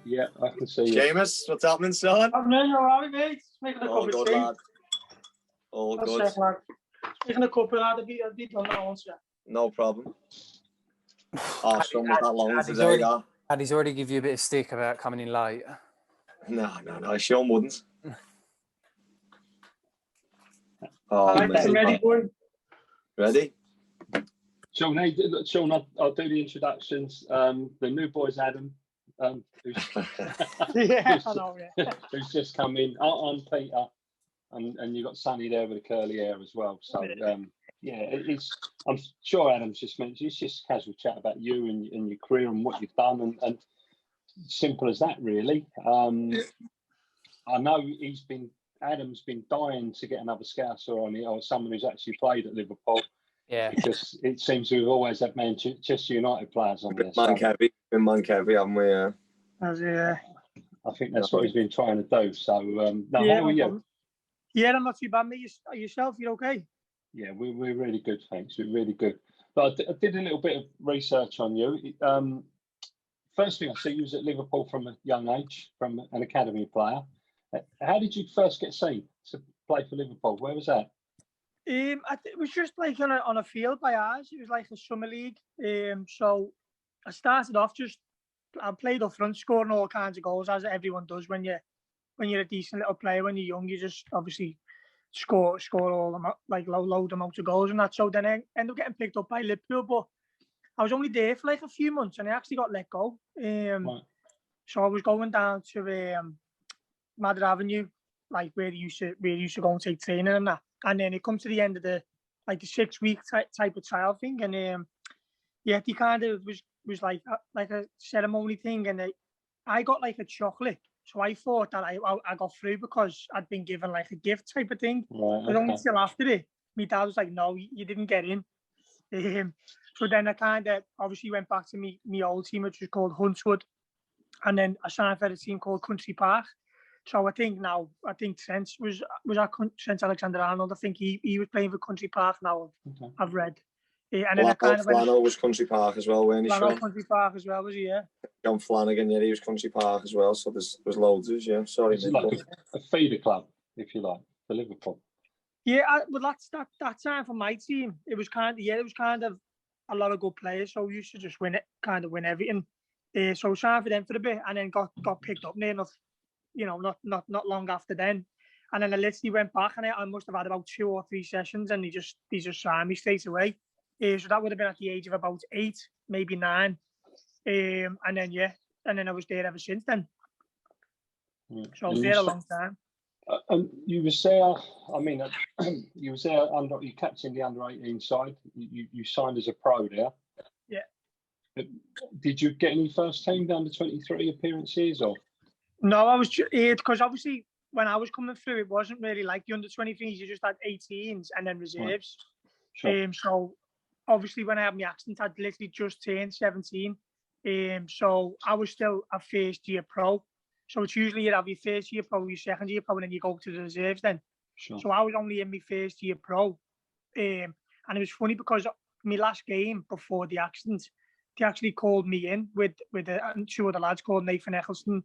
Yeah, I can see you. Seamus, what's happening, son? I'm doing all right, mate. Making a cup of tea. Lad. All That's good. sick, lad. Making a cup of lad. I'll be done that once, yeah. No problem. Oh, son, was that long today, that? He's already give you a bit of stick about coming in late. No, Sean wouldn't. I'm ready, boy. Ready? Sean, I'll do the introductions. The new boy's Adam. Who's I know, yeah. Who's just come in. I'm Peter, and you've got Sonny there with the curly hair as well. So, I'm sure Adam's just mentioned, it's just a casual chat about you and your career and what you've done, and simple as that, really. I know Adam's been dying to get another Scouser on it, or someone who's actually played at Liverpool. Yeah, because it seems we've always had Manchester United players on there. Been Mankevy, haven't we? Yeah. I think that's what he's been trying to do. So, how are you? Yeah, I'm not too bad, mate. Yourself, you're okay? Yeah, we're really good, thanks. We're really good. But I did a little bit of research on you. First thing I see, you was at Liverpool from a young age, from an academy player. How did you first get seen to play for Liverpool? Where was that? It was just like on a field by ours. It was like a summer league. So I started off I played up front, scoring all kinds of goals, as everyone does when you're a decent little player. When you're young, you just obviously score all like load amounts of goals and that. So then I ended up getting picked up by Liverpool, but I was only there for like a few months and I actually got let go. So I was going down to Madder Avenue, like where you used to go and take training and that. And then it comes to the end of the 6-week type of trial thing, and he kind of was like a ceremony thing, and I got like a chocolate. So I thought that I got through because I'd been given like a gift type of thing. But only till after it, my dad was like, "No, you didn't get in." So then I kind of obviously went back to my old team, which was called Huntswood, and then I signed for a team called Country Park. So I think Trent was at Trent Alexander-Arnold. I think he was playing for Country Park now. I've read. And then Flannel was Country Park as well, weren't he? Flannel Country Park as well, was he? Yeah. John Flanagan, he was Country Park as well. So there's loads of yeah. Sorry, it's like a feeder club, if you like, for Liverpool. Yeah, but that time for my team, it was kind of a lot of good players. So we used to just win everything. So I signed for them for a bit, and then got picked up near enough. Not long after then. And then I literally went back and I must have had about 2 or 3 sessions and they just signed me straight away. So that would have been at the age of about 8, maybe 9. And then I was there ever since then. So I was there a long time. You were there, you was there you captained the under-18 side. You signed as a pro there. Yeah. Did you get any first team under 23 appearances or? No, I was because obviously when I was coming through, it wasn't really like the under-23s. You just had 18s and then reserves. Right. Sure. So obviously when I had my accident, I'd literally just turned 17. So I was still a first-year pro. So it's usually you have your first-year pro, your second-year pro, and then you go to the reserves then. Sure. So I was only in my first-year pro. And it was funny because my last game before the accident, they actually called me in with 2 other lads called Nathan Eccleston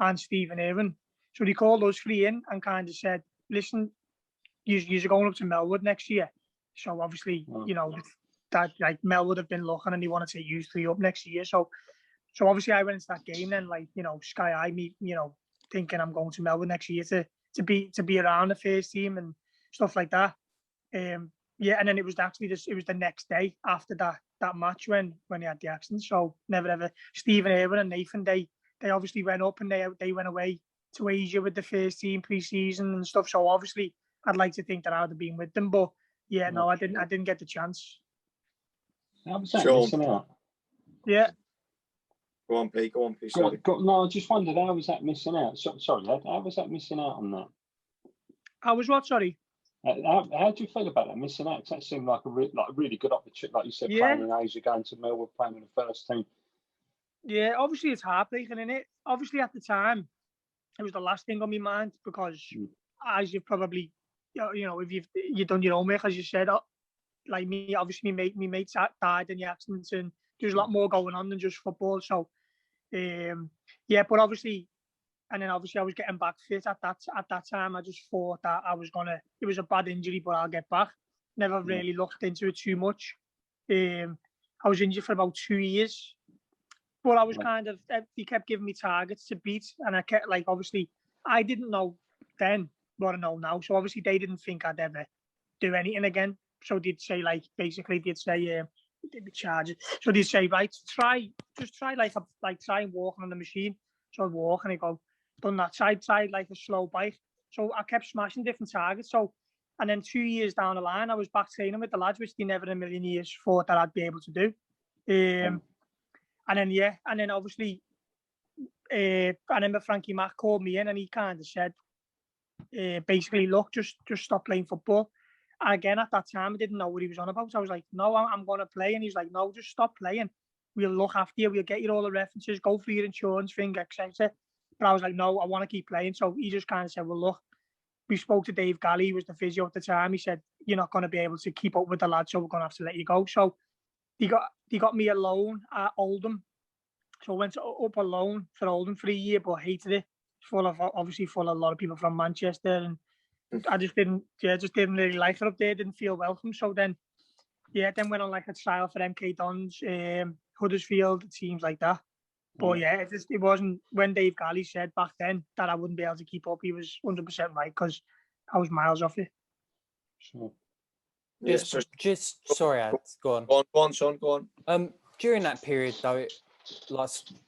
and Stephen Irwin. So they called us 3 in and kind of said, listen, you're going up to Melwood next year. So obviously, that like Melwood have been looking and they want to take you 3 up next year. So obviously I went into that game then, sky high, me, thinking I'm going to Melwood next year to be around the first team and stuff like that. And then it was the next day after that match when he had the accident. So never ever. Stephen Irwin and Nathan, they obviously went up and they went away to Asia with the first team pre-season and stuff. So obviously I'd like to think that I would have been with them, but I didn't get the chance. How was that missing out? Yeah. Go on, Pete. No, I just wondered, how was that missing out? Sorry, how was that missing out on that? I was what, sorry? How do you feel about that missing out? Because that seemed like a really good opportunity, like you said, playing in Asia, going to Melwood, playing with the first team. Yeah, obviously it's heartbreaking, isn't it? Obviously at the time, it was the last thing on my mind because, as you've probably, if you've done your homework, as you said, like me, obviously my mates died in the accident, and there's a lot more going on than just football. So, yeah, but obviously I was getting back fit at that time. I just thought that it was a bad injury, but I'll get back. Never really looked into it too much. I was injured for about 2 years, but I was he kept giving me targets to beat, and I kept obviously I didn't know then what I know now. So obviously they didn't think I'd ever do anything again. So they'd say they'd be charged. So they'd say, right, try and walking on the machine. So I'd walk and I go, done that. Tried like a slow bike. So I kept smashing different targets. So, and then 2 years down the line, I was back training with the lads, which they never in a million years thought that I'd be able to do. And then obviously, I remember Frankie Mack called me in and he kind of said, basically, look, just stop playing football. And again, at that time, I didn't know what he was on about. So I was like, no, I'm going to play. And he's like, no, just stop playing. We'll look after you. We'll get you all the references, go for your insurance thing, etc. But I was like, no, I want to keep playing. So he just kind of said, well, look, we spoke to Dave Galley, who was the physio at the time. He said, you're not going to be able to keep up with the lads, so we're going to have to let you go. So he got me a loan at Oldham. So I went up a loan for Oldham for a year, but hated it. Full of a lot of people from Manchester, and I just didn't really like it up there. Didn't feel welcome. So then went on like a trial for MK Dons, Huddersfield, teams like that. But it wasn't when Dave Galley said back then that I wouldn't be able to keep up. He was 100% right, because I was miles off it. Sure. Sorry, Ad, go on. Go on, son, go on. During that period, though,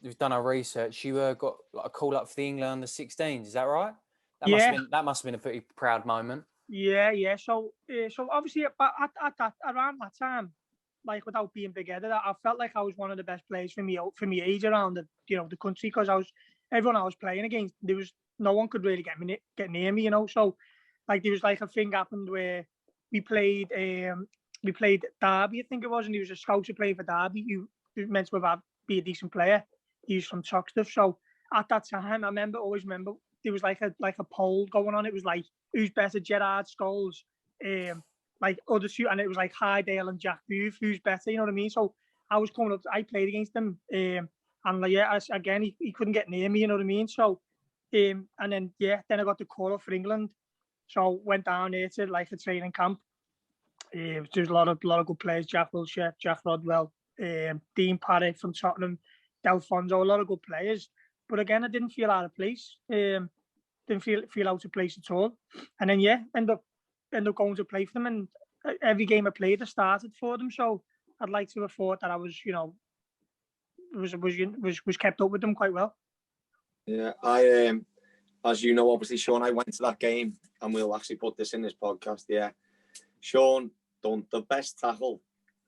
we've done our research. You got a call up for the England U16s. Is that right? That must have been a pretty proud moment. Yeah. So obviously, around that time, like without being big-headed, I felt like I was one of the best players for me age around the country, because everyone I was playing against, no one could really get near me, So like there was like a thing happened where we played Derby, I think it was, and he was a scouser playing for Derby. Who meant to be a decent player. He was from Toxteth. So at that time, I always remember there was like a poll going on. It was like, who's better, Gerrard, Scholes, like other two, and it was like Highdale and Jack Booth, who's better, you know what I mean? So I was coming up, I played against him, and again, he couldn't get near me, you know what I mean? So, and then I got the call up for England. So went down there to like a training camp. There's a lot of good players, Jack Wilshere, Jack Rodwell, Dean Parrott from Tottenham, Delfonso, a lot of good players. But again, I didn't feel out of place. Didn't feel out of place at all. And then end up going to play for them. And every game I played, I started for them. So I'd like to have thought that I was, was kept up with them quite well. Yeah, I as you know, obviously, Sean, I went to that game, and we'll actually put this in this podcast. Yeah, Sean done the best tackle.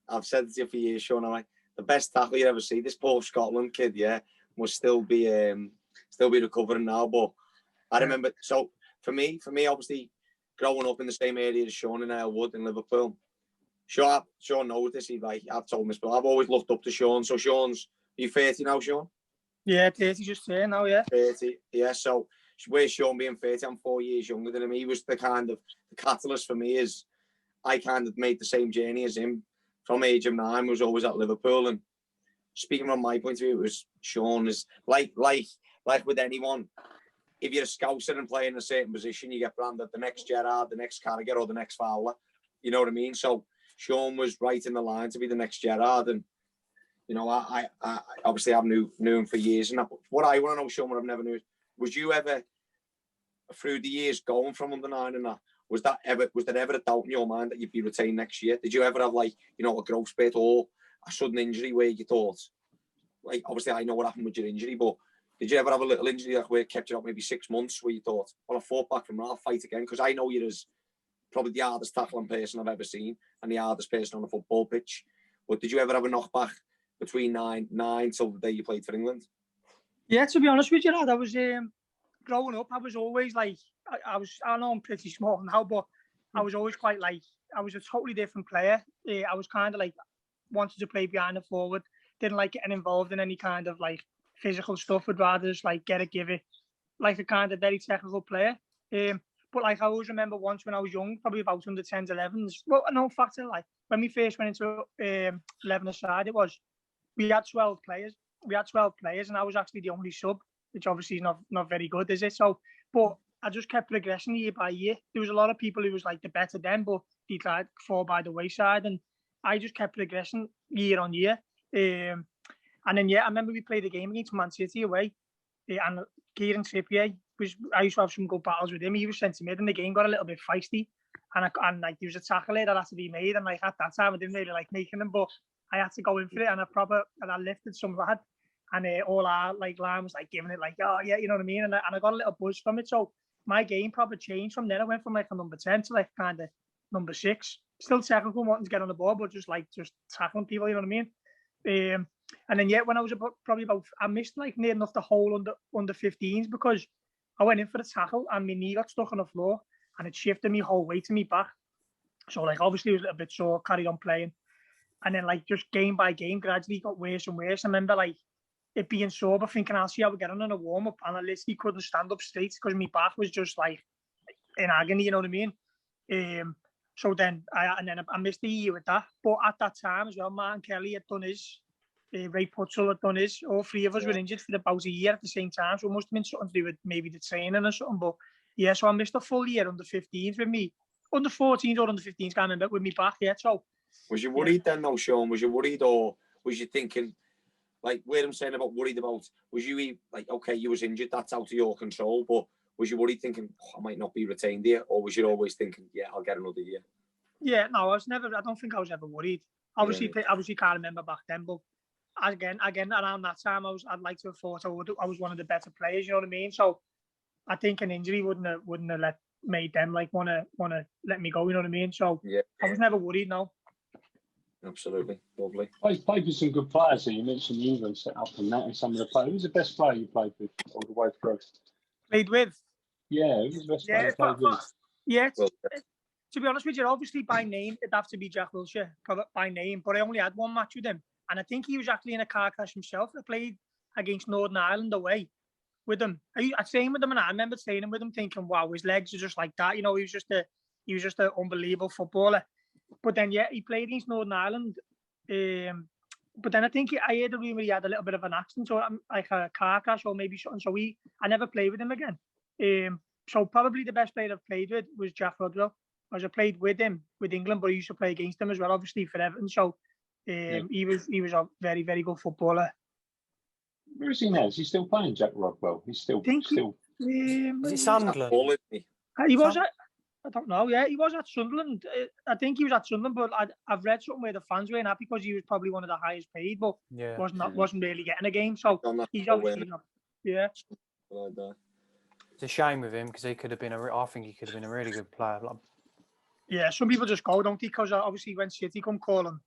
I've said it to you for years, Sean. The best tackle you ever see. This poor Scotland kid, must still be recovering now. But I remember. So for me, obviously, growing up in the same area as Sean in Melwood in Liverpool, Sean knows this. I've told him, but I've always looked up to Sean. So Sean's, are you 30 now, Sean? Yeah, 30 just there now. Yeah, 30. Yeah, so where's Sean being 30? I'm 4 years younger than him. He was the catalyst for me. Is I kind of made the same journey as him. From age of 9, was always at Liverpool. And speaking from my point of view, it was Sean is like with anyone. If you're a scouser and play in a certain position, you get branded the next Gerrard, the next Carragher, or the next Fowler. You know what I mean? So Sean was right in the line to be the next Gerrard. And I obviously I've knew him for years. And what I want to know, Sean, what I've never knew, was you ever through the years going from under 9 and that? Was there ever a doubt in your mind that you'd be retained next year? Did you ever have a growth spurt or a sudden injury where you thought, obviously I know what happened with your injury, but did you ever have a little injury where it kept you out maybe 6 months where you thought, well, I fought back from that, I'll fight again? Because I know you're probably the hardest tackling person I've ever seen and the hardest person on a football pitch. But did you ever have a knockback between 9 till the day you played for England? Yeah, to be honest with you, lad, I was growing up, I was always I know I'm pretty small now, but I was always quite I was a totally different player. I was kind of wanted to play behind the forward, didn't like getting involved in any kind of physical stuff, would rather just get it, give it, a kind of very technical player. But I always remember once when I was young, probably about under 10s, 11s. Well, no, in fact, when we first went into 11 aside, we had 12 players. And I was actually the only sub. which obviously is not very good, is it? So, but I just kept progressing year by year. There was a lot of people who was like the better then, but they tried to fall by the wayside, and I just kept progressing year on year. And then I remember we played a game against Man City away, and Kieran Trippier I used to have some good battles with him. He was sent to mid, and the game got a little bit feisty, and like there was a tackle there that had to be made, and like at that time I didn't really like making them, but I had to go in for it, and I lifted some lad, and all our like line was like giving it like, oh yeah, you know what I mean, and I got a little buzz from it. So my game probably changed from there. I went from like a number 10 to like kind of number 6. Still technical, wanting to get on the ball, but just tackling people, you know what I mean? And then when I was I missed like near enough the whole under 15s because I went in for the tackle and my knee got stuck on the floor and it shifted me whole weight to me back. So like obviously it was a little bit sore, carried on playing. And then like just game by game gradually got worse and worse. I remember like it being sore, but thinking I'll see how we get on in a warm up, and I literally couldn't stand up straight because my back was just like in agony, you know what I mean? So then I missed a year with that. But at that time as well, Martin Kelly had done his, Ray Putzel had done his. All three of us were injured for about a year at the same time. So it must have been something to do with maybe the training or something. But yeah, so I missed a full year under 15s with me. Under 14s or under 15s, can't remember, with me back, yeah. So was you worried then though, Sean? Was you worried, or was you thinking, like where I'm saying about worried about, was you like, okay, you was injured, that's out of your control, but was you worried thinking, I might not be retained here, or was you always thinking, yeah, I'll get another year? Yeah, no, I don't think I was ever worried. Obviously can't remember back then, but again, around that time, I'd like to have thought I was one of the better players, you know what I mean? So I think an injury wouldn't have made them like want to let me go, you know what I mean? So yeah, I was never worried, no. Absolutely, lovely. Played with some good players. So you mentioned the England set up and that, and some of the players. Who's the best player you played with all the way through? Played with? Yeah, who's the best player you played with? Yeah, to be honest with you, obviously by name it'd have to be Jack Wilshere by name, but I only had one match with him, and I think he was actually in a car crash himself. I played against Northern Ireland away with him. I trained with him, and I remember training with him, thinking, "Wow, his legs are just like that." You know, he was just an unbelievable footballer. But then, he played against Northern Ireland. But then I think I heard he had a little bit of an accident, or like a car crash, or maybe something. So I never played with him again. So probably the best player I've played with was Jack Rodwell. I played with him with England, but I used to play against him as well, obviously for Everton. So he was a very, very good footballer. Where is he now? Is he still playing, Jack Rodwell? He's still. Is it Sunderland? He was at. I don't know. Yeah, he was at Sunderland. I think he was at Sunderland, but I've read something where the fans weren't happy because he was probably one of the highest paid, but wasn't really getting a game. So he's obviously not. Yeah. It's a shame with him because I think he could have been a really good player. Yeah, some people just go, don't they? Because obviously when City come calling,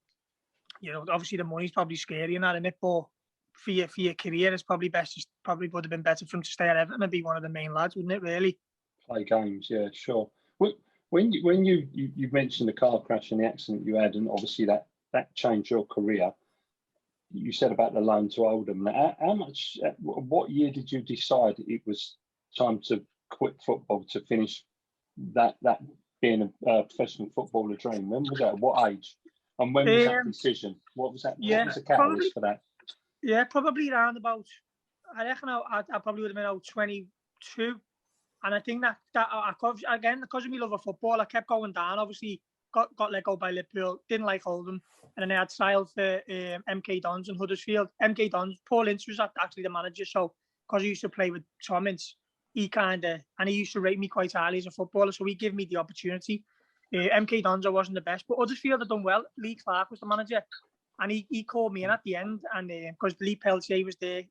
you know, obviously the money's probably scary and that, innit? But for your career, it's probably probably would have been better for him to stay at Everton and be one of the main lads, wouldn't it? Really. Play games, yeah, sure. When you mentioned the car crash and the accident you had, and obviously that changed your career. You said about the loan to Oldham. What year did you decide it was time to quit football to finish that being a professional footballer dream? When was that? At what age? And when was that decision? What was that? What was the catalyst for that? Yeah, probably around about. I reckon I probably would have been about 22. And I think that again, because of my love of football, I kept going down. Obviously, got let go by Liverpool. Didn't like Oldham, and then I had trials for MK Dons in Huddersfield. MK Dons, Paul Ince was actually the manager. So, because I used to play with Tom Ince, he used to rate me quite highly as a footballer. So he gave me the opportunity. MK Dons, I wasn't the best, but Huddersfield had done well. Lee Clark was the manager, and he called me in at the end. And because Lee Peltier was there,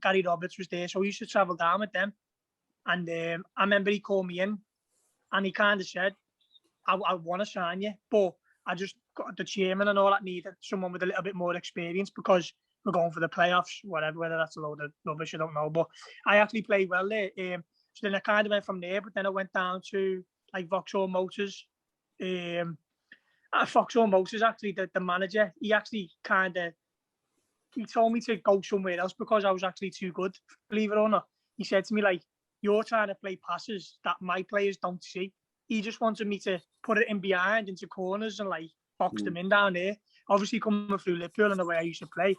Gary Roberts was there, so we used to travel down with them. And I remember he called me in and he kind of said, I want to sign you, but I just got the chairman and all that needed someone with a little bit more experience because we're going for the playoffs, whatever, whether that's a load of rubbish, I don't know. But I actually played well there. So then I kind of went from there, but then I went down to like Vauxhall Motors. Vauxhall Motors, actually, the manager, he actually he told me to go somewhere else because I was actually too good, believe it or not. He said to me, like, you're trying to play passes that my players don't see. He just wanted me to put it in behind into corners and like box them in down there. Obviously coming through Liverpool and the way I used to play.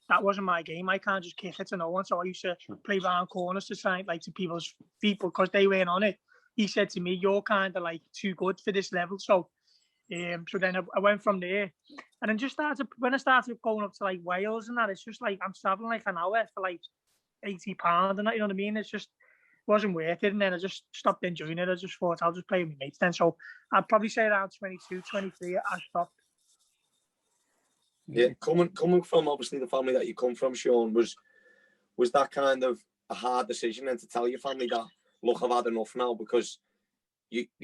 that wasn't my game. I can't just kick it to no one. So I used to play round corners to try like to people's feet because they weren't on it. He said to me, "You're kind of like too good for this level." So then I went from there, and then when I started going up to like Wales and that, it's just like I'm traveling like an hour for like £80 and that, you know what I mean? It's just wasn't worth it. And then I just stopped enjoying it. I just thought I'll just play with my mates then. So I'd probably say around 22, 23, I stopped. Yeah, coming from obviously the family that you come from, Sean, was that kind of a hard decision and to tell your family that, look, I've had enough now, because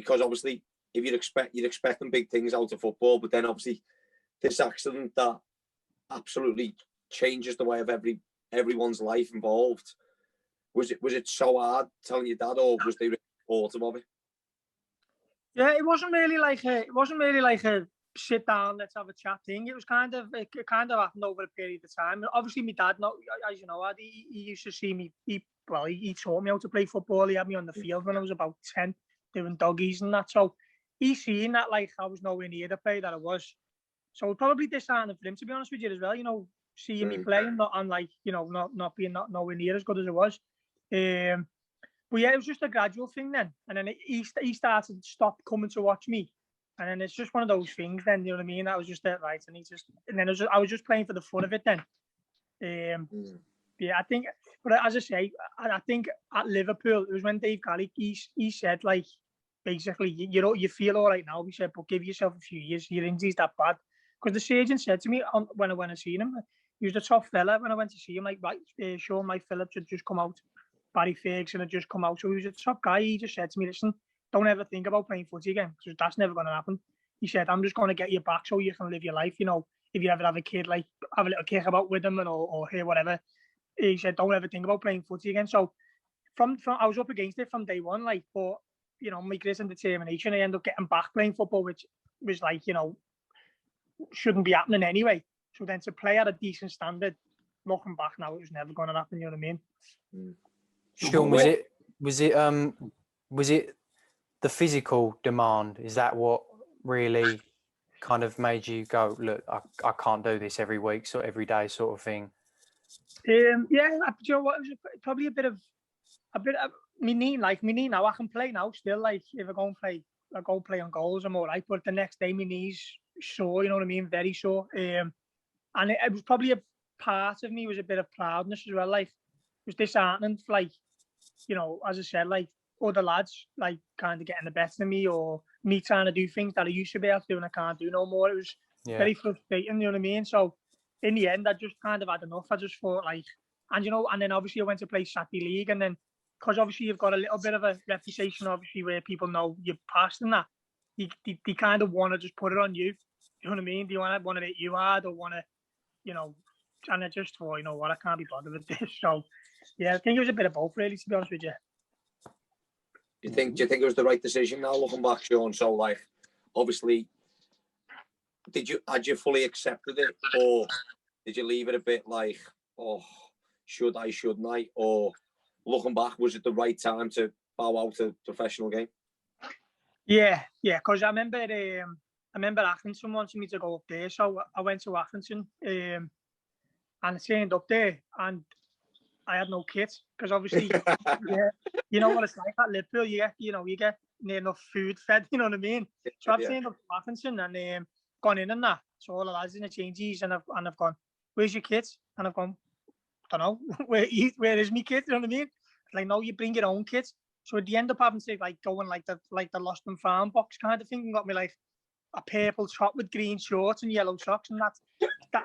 obviously if you're expecting big things out of football, but then obviously this accident that absolutely changes the way of everyone's life involved. Was it so hard telling your dad, or was they really supportive of it? Yeah, it wasn't really like a sit down, let's have a chat thing. It kind of happened over a period of time. Obviously, my dad, as you know, he used to see me. He taught me how to play football. He had me on the field when I was about 10, doing doggies and that. So he seen that like I was nowhere near the player that I was. So it probably disheartening for him, to be honest with you, as well. You know, seeing me playing, not being nowhere near as good as it was. But yeah, it was just a gradual thing then, and then he started to stop coming to watch me, and then it's just one of those things. Then, you know what I mean? That was just it, right? And then I was just playing for the fun of it then. Yeah, I think, but as I say, I think at Liverpool it was when Dave Garrick he said like basically you feel all right now. He said, but give yourself a few years. Your injury's that bad. Because the surgeon said to me when I went and seen him, he was a tough fella. When I went to see him, like Sean Mike Phillips had just come out, Barry Ferguson had just come out, so he was a top guy. He just said to me, listen, don't ever think about playing footy again, because that's never going to happen. He said, I'm just going to get you back so you can live your life. You know, if you ever have a kid, like have a little kick about with him or hear whatever. He said, don't ever think about playing footy again. So from I was up against it from day one, like, but you know, my grit and determination, I ended up getting back playing football, which was like, you know, shouldn't be happening anyway. So then to play at a decent standard, looking back now, it was never going to happen. You know what I mean? Sean, was it the physical demand? Is that what really kind of made you go, look, I can't do this every week, so every day, sort of thing? Yeah, you know what? It was probably a bit of my knee. Like my knee now, I can play now still. Like if I go and play on goals, I'm all right. But the next day, my knee's sore. You know what I mean? Very sore. And it was probably a part of me was a bit of proudness as well. Like it was disheartening, like, you know, as I said, like other lads like kind of getting the better of me, or me trying to do things that I used to be able to do and I can't do no more. It was very frustrating, you know what I mean? So in the end, I just kind of had enough. I just thought like, and you know, and then obviously I went to play Saturday League, and then because obviously you've got a little bit of a reputation, obviously, where people know you're past and that, they kind of want to just put it on you. You know what I mean? Do you want to hit you hard, or want to, you know, and I just thought, you know what, I can't be bothered with this. So yeah, I think it was a bit of both, really, to be honest with you. Do you think it was the right decision now, looking back, Sean? So like, obviously, had you fully accepted it, or did you leave it a bit like, oh, should I, shouldn't I? Or looking back, was it the right time to bow out to professional game? Yeah, because I remember Accrington wanted me to go up there, so I went to Accrington, and I turned up there, and I had no kit, because obviously, you know what it's like at Liverpool, you get near enough food fed, you know what I mean? So I've turned up to Accrington and gone in and that, so all the lads in the changes, and I've gone, where's your kit? And I've gone, don't know, where is my kit, you know what I mean? Like, no, you bring your own kit. So at the end up having to like go in like the Lost and Found box kind of thing, and got me like a purple top with green shorts and yellow socks and that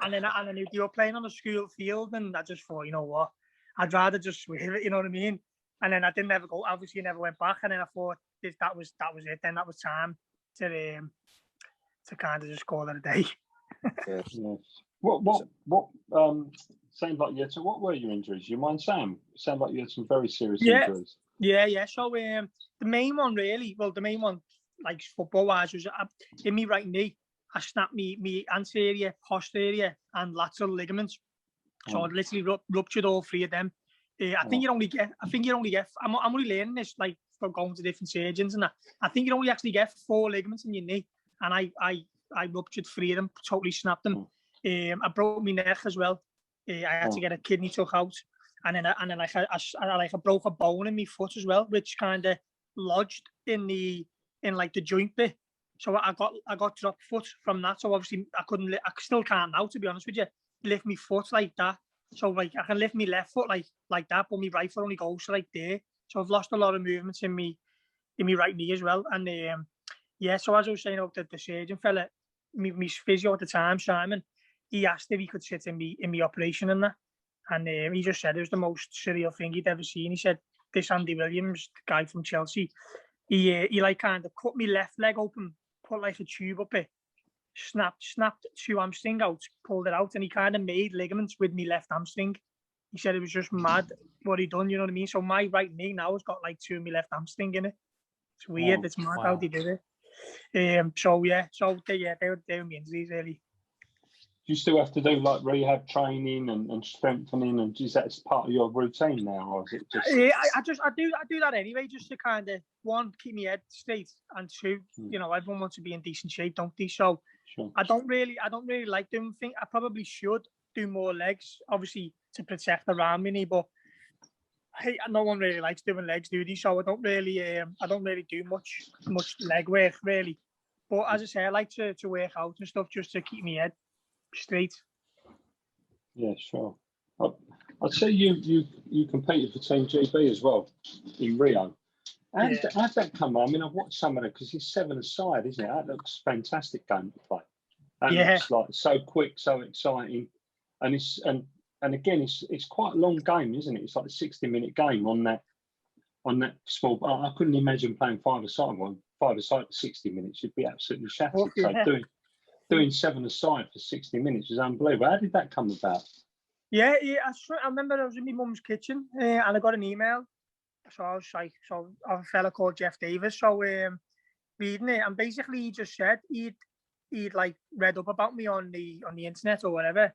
and then I knew they were playing on a school field, and I just thought, you know what, I'd rather just swear it, you know what I mean? And then I didn't ever go, obviously never went back, and then I thought that was it, then that was time to kind of just call it a day. Yes. What sounds like you. So what were your injuries? You mind, Sam? It sounded like you had some very serious injuries. Yeah. So the main one, like football-wise, was in me right knee. I snapped me anterior, posterior, and lateral ligaments. So I literally ruptured all three of them. I think you only get. I'm only learning this like from going to different surgeons and that. I think you only actually get 4 ligaments in your knee, and I ruptured 3 of them, totally snapped them. I broke my neck as well. I had to get a kidney took out, and then I broke a bone in my foot as well, which kind of lodged in the joint bit. So I got drop foot from that. So obviously I still can't now, to be honest with you, lift my foot like that. So like I can lift my left foot like that, but my right foot only goes to like there. So I've lost a lot of movements in my right knee as well. And so as I was saying, the surgeon fella, my physio at the time, Simon, he asked if he could sit in me operation and that. And he just said it was the most surreal thing he'd ever seen. He said, this Andy Williams, the guy from Chelsea, he like kind of cut my left leg open, put like a tube up it, snapped 2 hamstring out, pulled it out, and he kind of made ligaments with me left hamstring. He said it was just mad what he done, you know what I mean? So my right knee now has got like 2 of my left hamstring in it. It's weird. It's mad how they did it. They were my injuries really. Do you still have to do like rehab training and strengthening, and is that part of your routine now, or is it just? Yeah, I do that anyway, just to kind of, one, keep my head straight, and two, you know, everyone wants to be in decent shape, don't they? So sure. I don't really like doing things. I probably should do more legs, obviously to protect around me, but hey, no one really likes doing legs, do they? So I don't really do much leg work really. But as I say, I like to work out and stuff just to keep my head straight. Yeah, sure. I'd say you competed for Team GB as well in Rio. How'd that come on? I mean, I've watched some of it because it's 7-a-side, isn't it? That looks fantastic game to play. That looks like so quick, so exciting, and again, it's quite a long game, isn't it? It's like a 60-minute game on that small. I couldn't imagine playing 5-a-side one. 5-a-side for 60 minutes, you'd be absolutely shattered. So doing 7-a-side for 60 minutes is unbelievable. How did that come about? Yeah, I remember I was in my mum's kitchen and I got an email. So I was like, of a fella called Jeff Davis. So reading it, and basically he just said he'd like read up about me on the internet or whatever.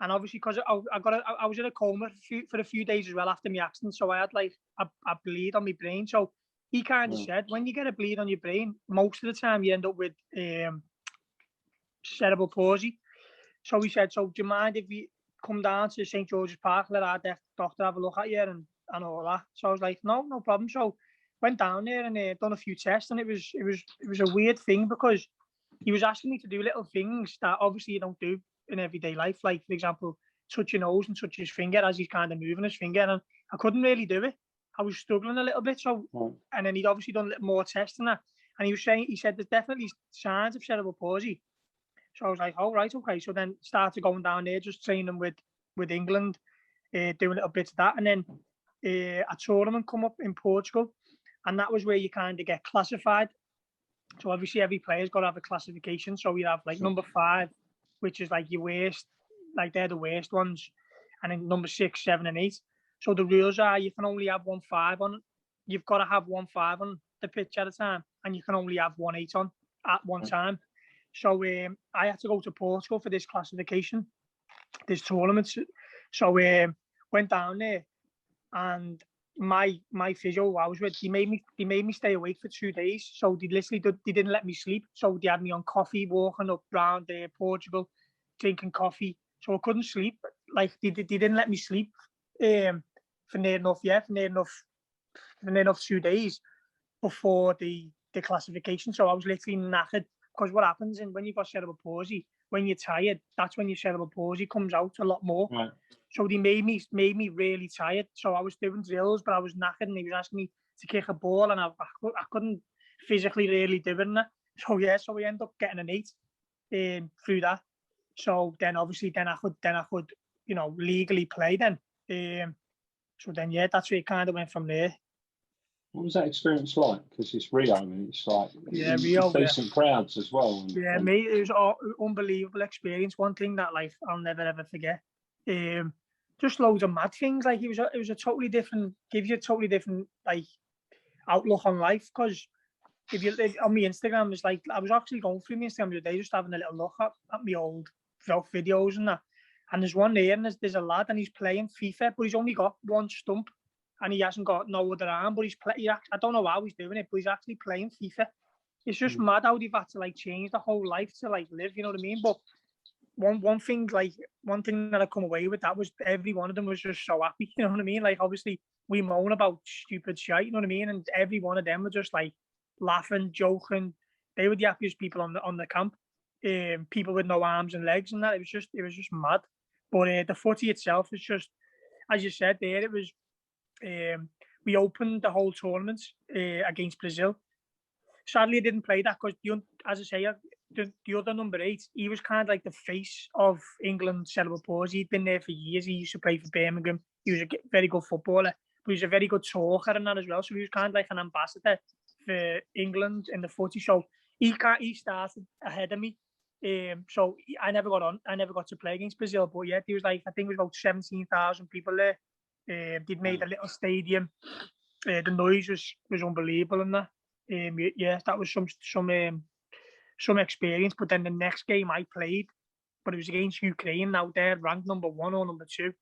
And obviously, because I was in a coma for a few days as well after my accident, so I had like a bleed on my brain. So he kind of said, when you get a bleed on your brain, most of the time you end up with cerebral palsy. So he said, so do you mind if we come down to St. George's Park, let our doctor have a look at you and all that? So I was like, no problem. So went down there and done a few tests, and it was a weird thing because he was asking me to do little things that obviously you don't do in everyday life, like for example, touch your nose and touch his finger as he's kind of moving his finger, and I couldn't really do it. I was struggling a little bit. So, and then he'd obviously done a little more tests than that, and he said there's definitely signs of cerebral palsy. So I was like, all right, okay. So then started going down there, just training with England, doing little bits of that, and then a tournament come up in Portugal, and that was where you kind of get classified. So obviously every player's got to have a classification. So we have like number 5, which is like your worst, like they're the worst ones, and then number 6, 7, and 8. So the rules are you can only have 1 5 on. You've got to have 1 5 on the pitch at a time, and you can only have 1 8 on at one time. So I had to go to Portugal for this classification, this tournament. So went down there, and my physio I was with, they made me stay awake for 2 days. So they didn't let me sleep. So they had me on coffee, walking up round Portugal, drinking coffee. So I couldn't sleep. Like they didn't let me sleep for near enough 2 days before the classification. So I was literally knackered, because what happens when you've got cerebral palsy, when you're tired, that's when your cerebral palsy comes out a lot more. Right. So they made me really tired. So I was doing drills, but I was knackered, and he was asking me to kick a ball, and I couldn't physically really do it. So we ended up getting an 8 through that. So then obviously I could legally play then. So then that's where it kind of went from there. What was that experience like? Because it's Rio, and it's like Rio, decent crowds as well. Mate, it was an unbelievable experience. One thing that like I'll never ever forget. Just loads of mad things. Like it was a totally different, gives you a totally different like outlook on life. Because if you on my Instagram, it's like I was actually going through my Instagram the other day, just having a little look at my old videos and that. And there's one there, and there's a lad, and he's playing FIFA, but he's only got 1 stump. And he hasn't got no other arm, but I don't know how he's doing it, but he's actually playing FIFA. It's just mad how they've had to like change the whole life to like live, you know what I mean? But one thing that I come away with that was every one of them was just so happy. You know what I mean? Like, obviously we moan about stupid shit. You know what I mean? And every one of them were just like laughing, joking. They were the happiest people on the camp. People with no arms and legs and that. It was just mad. But the footy itself is just, as you said there, it was. We opened the whole tournament against Brazil. Sadly, I didn't play that because, as I say, the other number 8, he was kind of like the face of England cerebral palsy. He'd been there for years. He used to play for Birmingham. He was a very good footballer, but he was a very good talker and that as well. So he was kind of like an ambassador for England in the footy. So he started ahead of me. So I never got on. I never got to play against Brazil. But yeah, there was like, I think it was about 17,000 people there. They'd made a little stadium. The noise was unbelievable and that. Yeah, that was some experience. But then the next game I played, but it was against Ukraine. Now they're ranked number 1 or number 2,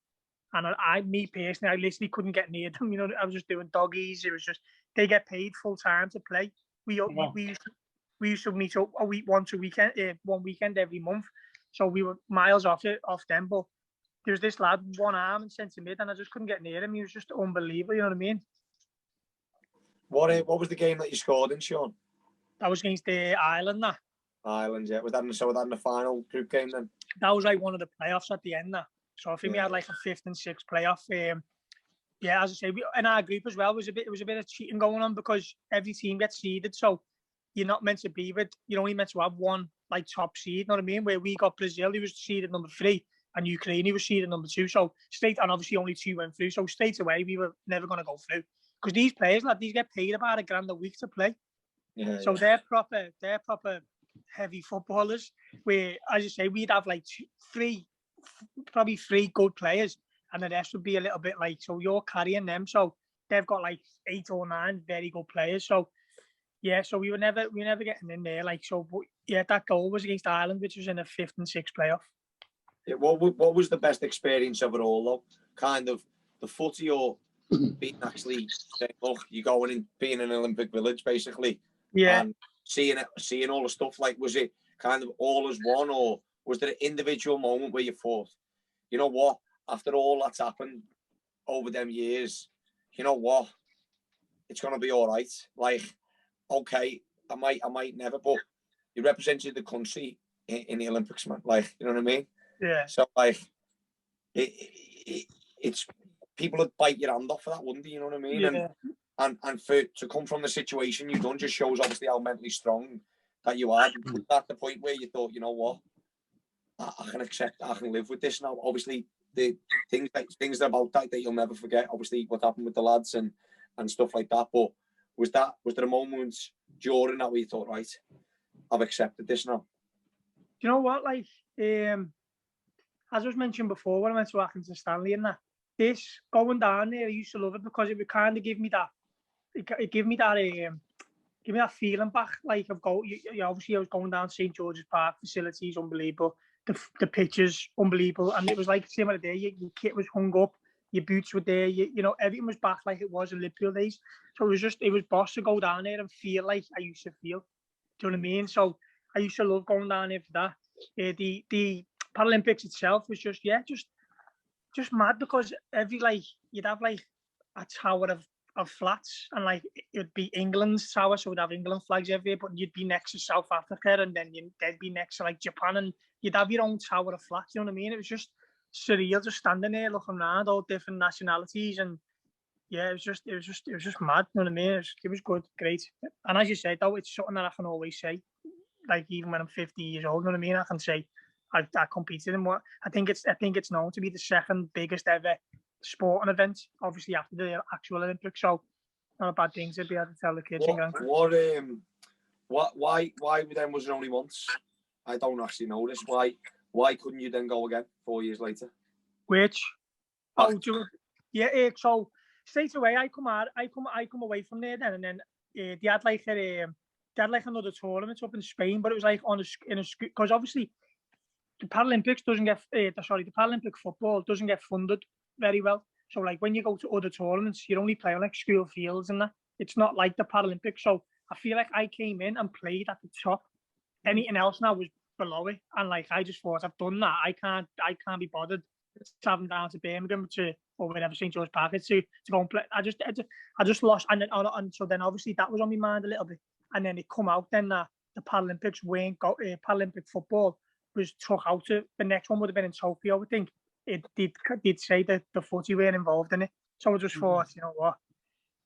and me personally, I literally couldn't get near them. You know, I was just doing doggies. It was just, they get paid full time to play. We used to meet up one weekend every month, so we were miles off them. But there was this lad, one arm and centre mid, and I just couldn't get near him. He was just unbelievable. You know what I mean? What was the game that you scored in, Sean? That was against Ireland. Ireland, yeah. Was that in the final group game then? That was like one of the playoffs at the end. So I think we had like a 5th and 6th playoff. Yeah, as I say, in our group as well, it was a bit of cheating going on because every team gets seeded. So you're not meant to be with, you're only meant to have one like top seed. You know what I mean? Where we got Brazil, he was seeded number 3, and Ukraine, he was seeded number 2. So and obviously only 2 went through. So straight away, we were never going to go through. Because these players, these get paid about $1,000 a week to play. Yeah, so they're proper heavy footballers. Where, as you say, we'd have like probably 3 good players, and the rest would be a little bit like, so you're carrying them. So they've got like 8 or 9 very good players. So yeah, so we were never getting in there. Like, so, but yeah, that goal was against Ireland, which was in the 5th and 6th playoff. Yeah, what was the best experience of it all, though? Kind of the footy, or being actually saying, look, you're going and being in an Olympic Village, basically. Yeah. And seeing all the stuff. Like, was it kind of all as one, or was there an individual moment where you thought, you know what, after all that's happened over them years, you know what, it's gonna be all right. Like, okay, I might never, but you represented the country in the Olympics, man. Like, you know what I mean? Yeah. So like, it's people would bite your hand off for that, wouldn't they? You know what I mean? Yeah. And to come from the situation you've done just shows obviously how mentally strong that you are. At the point where you thought, you know what, I can accept, I can live with this now. Obviously, the things about that you'll never forget. Obviously, what happened with the lads and stuff like that. But was there a moment during that where you thought, right, I've accepted this now? Do you know what? Like, as I was mentioned before, when I went to Accrington Stanley and that, this going down there, I used to love it because it would kind of give me that. It gave me that feeling back. Like, obviously I was going down St George's Park, facilities unbelievable, the pitches unbelievable, and it was like similar day. Your kit was hung up, your boots were there, you know, everything was back like it was in Liverpool days. So it was boss to go down there and feel like I used to feel. Do you know what I mean? So I used to love going down there for that. The Paralympics itself was just mad because you'd have like a tower of flats, and like it'd be England's tower, so we'd have England flags everywhere, but you'd be next to South Africa, and then they'd be next to like Japan, and you'd have your own tower of flats. You know what I mean? It was just surreal, just standing there looking around all different nationalities, and yeah, it was just mad. You know what I mean? It was good, great. And as you said, though, it's something that I can always say. Like, even when I'm 50 years old, you know what I mean? I can say I competed in what I think it's known to be the 2nd biggest ever sporting event, obviously after the actual Olympics. So not a bad thing to be able to tell the kids. Why then was it only once? I don't actually know this. Why couldn't you then go again 4 years later? Which? So straight away I come away from there then, and then they had like another tournament up in Spain, but it was like because obviously the Paralympics doesn't get the Paralympic football doesn't get funded very well. So like when you go to other tournaments, you're only playing like school fields and that. It's not like the Paralympics. So I feel like I came in and played at the top. Anything else now was below it, and like I just thought, I've done that. I can't be bothered traveling down to Birmingham or whatever, St George Park to go and play. I just lost, and so then obviously that was on my mind a little bit, and then it come out then that the Paralympics weren't Paralympic football was took out. The next one would have been in Tokyo, I think. It did say that the footy weren't involved in it, so I just thought, you know what,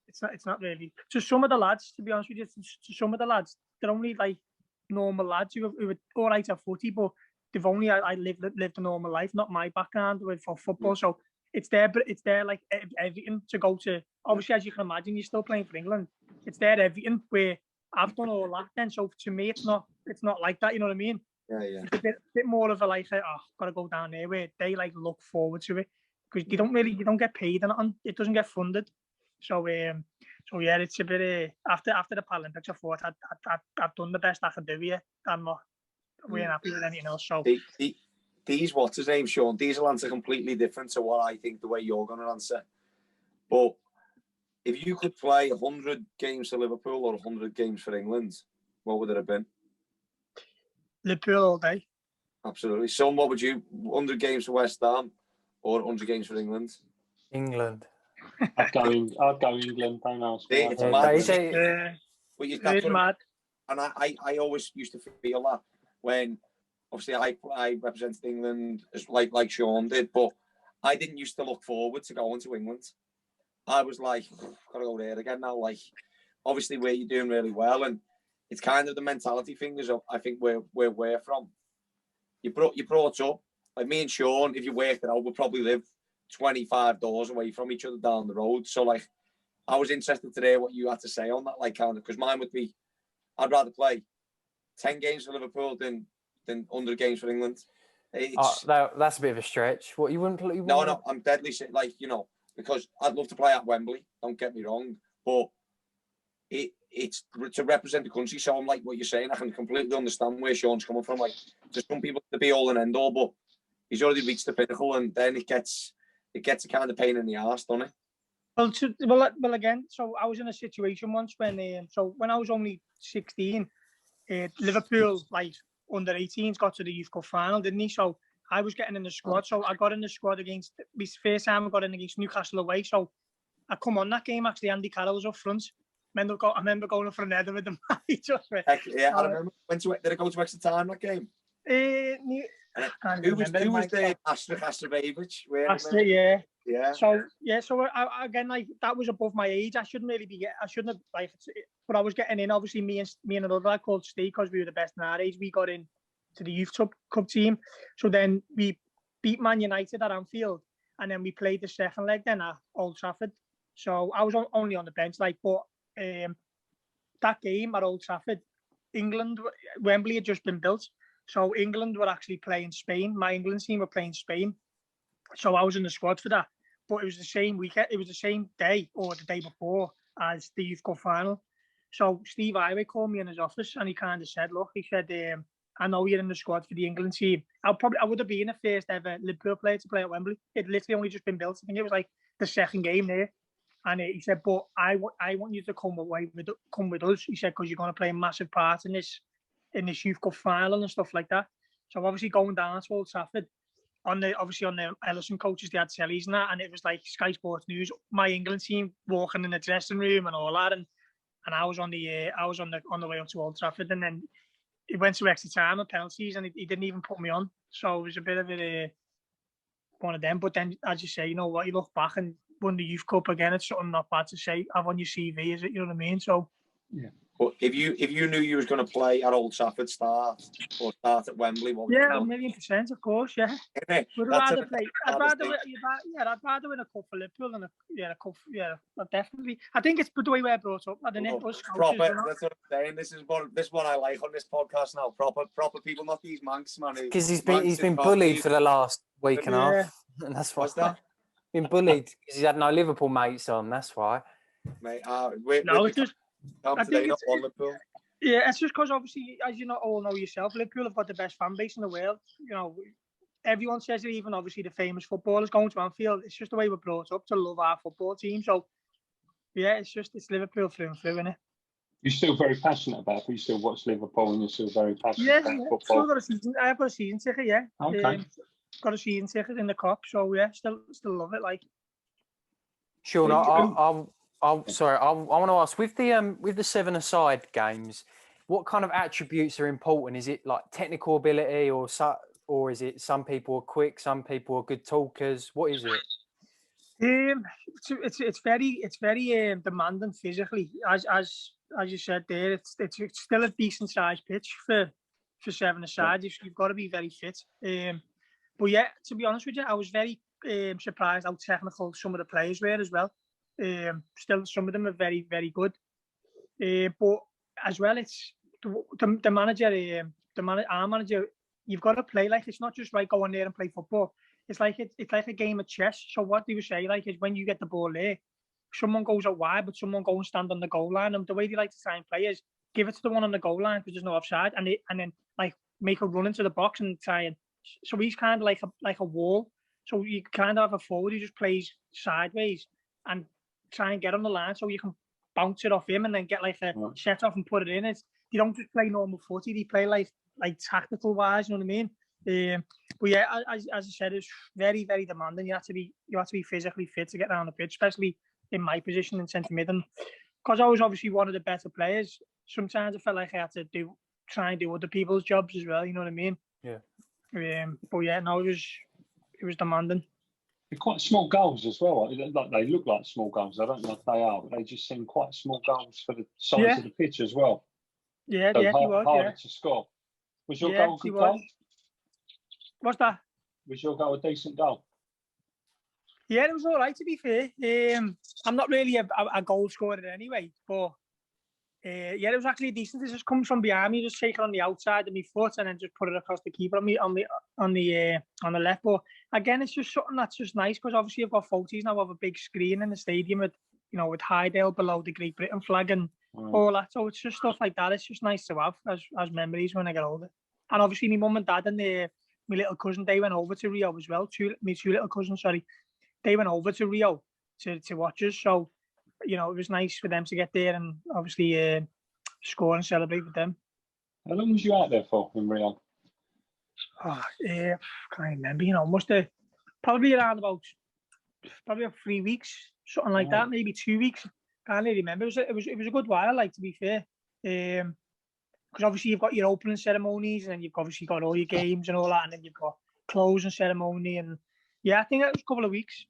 it's not really. To some of the lads, to be honest with you, to some of the lads, they're only like normal lads who were all right at footy, but they've only lived a normal life, not my background for football. So it's there like everything to go to. Obviously, as you can imagine, you're still playing for England. It's there everything where I've done all that then. So to me, it's not like that. You know what I mean? Yeah. It's a bit more of a like, got to go down there, where they like look forward to it, because you don't get paid and nothing. It doesn't get funded. So yeah, it's a bit after the Paralympics, I thought I've done the best I could do here. We ain't happy with anything else. So these what's his name, Sean? These will answer completely different to what I think the way you're going to answer. But if you could play 100 games for Liverpool or 100 games for England, what would it have been? Liverpool all day. Absolutely. So what would you, 100 games for West Ham or 100 games for England? England. I'd go England. Don't ask. It's mad. And I always used to feel that when, obviously, I represented England as like Sean did, but I didn't used to look forward to going to England. I was like, gotta go there again now. Like, obviously, where you're doing really well, and it's kind of the mentality thing is, I think, where we're from. You brought up, like me and Sean, if you worked it out, we'll probably live 25 doors away from each other down the road. So, like, I was interested to hear what you had to say on that, like, kind of, because mine would be, I'd rather play 10 games for Liverpool than 100 games for England. That's a bit of a stretch. What, you wouldn't play? No, I'm deadly like, you know, because I'd love to play at Wembley. Don't get me wrong, but it's to represent the country. So I'm like what you're saying. I can completely understand where Sean's coming from. Like, there's some people to be all and end all, but he's already reached the pinnacle, and then it gets a kind of pain in the arse, doesn't it? Well, again, so I was in a situation once when I was only 16, Liverpool, like, under 18s got to the Youth Cup final, didn't he? So I was getting in the squad. So I got in the squad against, my first time I got in against Newcastle away. So I come on that game, actually, Andy Carroll was up front. I remember going up for an header with them. I remember. Did it go to extra time, that game? Who was the Astrovaevich? Yeah. So again, like, that was above my age. I shouldn't have, like, but I was getting in. Obviously, me and another lad called Steve, because we were the best in our age, we got in to the Youth Cup team. So then we beat Man United at Anfield, and then we played the second leg then at Old Trafford. So I was only on the bench, like, but that game at Old Trafford, Wembley had just been built. So England were actually playing Spain. My England team were playing Spain. So I was in the squad for that. But it was the same weekend. It was the same day or the day before as the Youth Cup final. So Steve Iway called me in his office, and he kind of said, look, he said, I know you're in the squad for the England team. I would have been the first ever Liverpool player to play at Wembley. It literally only just been built. I think it was like the second game there. And he said, but I want you to come with us. He said, because you're going to play a massive part in this Youth Cup final and stuff like that. So obviously going down to Old Trafford, on the Ellison coaches, they had tellies and that, and it was like Sky Sports News, my England team walking in the dressing room and all that, and I was on the way up to Old Trafford, and then it went to extra time and penalties, and he didn't even put me on. So it was a bit of one of them. But then, as you say, you know what, you look back and won the Youth Cup again, it's something not bad to say, have on your CV, is it? You know what I mean? So yeah. But if you knew you was going to play at Old Trafford, start at Wembley, what would you do? 1,000,000%, of course, yeah. I'd rather win a cup for Liverpool than a cup. Yeah, definitely. I think it's the way we're brought up. I don't know. Proper. That's what I'm saying. This is what I like on this podcast now. Proper people, not these manx man. Because he's been bullied for the last week and a half, and that's why. What's that? Been bullied because he's had no Liverpool mates on. That's why. Mate, it's just. Today, not Liverpool. Yeah, it's just because obviously, as you all know yourself, Liverpool have got the best fan base in the world. You know, everyone says it, even obviously the famous footballers going to Anfield. It's just the way we're brought up to love our football team. So, yeah, it's Liverpool through and through, isn't it? You're still very passionate about it, but you still watch Liverpool and you're still very passionate about football. Still got a season. I've got a season ticket, yeah. Okay. Got a season ticket in the Kop, so yeah, still love it. Like, Sean, I'm sorry. I want to ask with the 7-a-side games, what kind of attributes are important? Is it like technical ability, or is it some people are quick, some people are good talkers? What is it? It's very demanding physically. As you said there, it's still a decent sized pitch for 7-a-side. You've got to be very fit. But yeah, to be honest with you, I was very surprised how technical some of the players were as well. Still, some of them are very, very good. But as well, it's the manager, our manager. You've got to play like it's not just right go on there and play football. It's like a game of chess. So what they would say like is when you get the ball there, someone goes out wide, but someone go and stand on the goal line. And the way they like to try and play is give it to the one on the goal line because there's no offside, and then like make a run into the box and try and. So he's kind of like a wall. So you kind of have a forward who just plays sideways and try and get on the line so you can bounce it off him and then get like a set off and put it in. You don't just play normal footy. They play like tactical wise. You know what I mean? But yeah, as I said, it's very, very demanding. You have to be physically fit to get around the pitch, especially in my position in centre mid. And because I was obviously one of the better players, sometimes I felt like I had to try and do other people's jobs as well. You know what I mean? Yeah. But yeah, no, it was demanding. They're quite small goals as well. Like they look like small goals. I don't know if they are, but they just seem quite small goals for the size of the pitch as well. Yeah, so yeah, harder to score. Was your goal a good goal? What's that? Was your goal a decent goal? Yeah, it was all right to be fair. I'm not really a goal scorer anyway, but yeah, it was actually decent. It just comes from behind me, just take it on the outside of my foot and then just put it across the keeper on the left. But again, it's just something that's just nice because obviously I've got photos now of a big screen in the stadium with Highdale below the Great Britain flag and all that. So it's just stuff like that. It's just nice to have as memories when I get older. And obviously my mum and dad and my little cousin, they went over to Rio as well. My two little cousins, they went over to Rio to watch us. So, it was nice for them to get there and obviously score and celebrate with them. How long was you out there for in Rio? Can't remember. Must have probably around about 3 weeks, something like that. Maybe 2 weeks. Can't really remember. It was a good while, like to be fair. Because obviously you've got your opening ceremonies and then you've obviously got all your games and all that, and then you've got closing ceremony and yeah, I think it was a couple of weeks.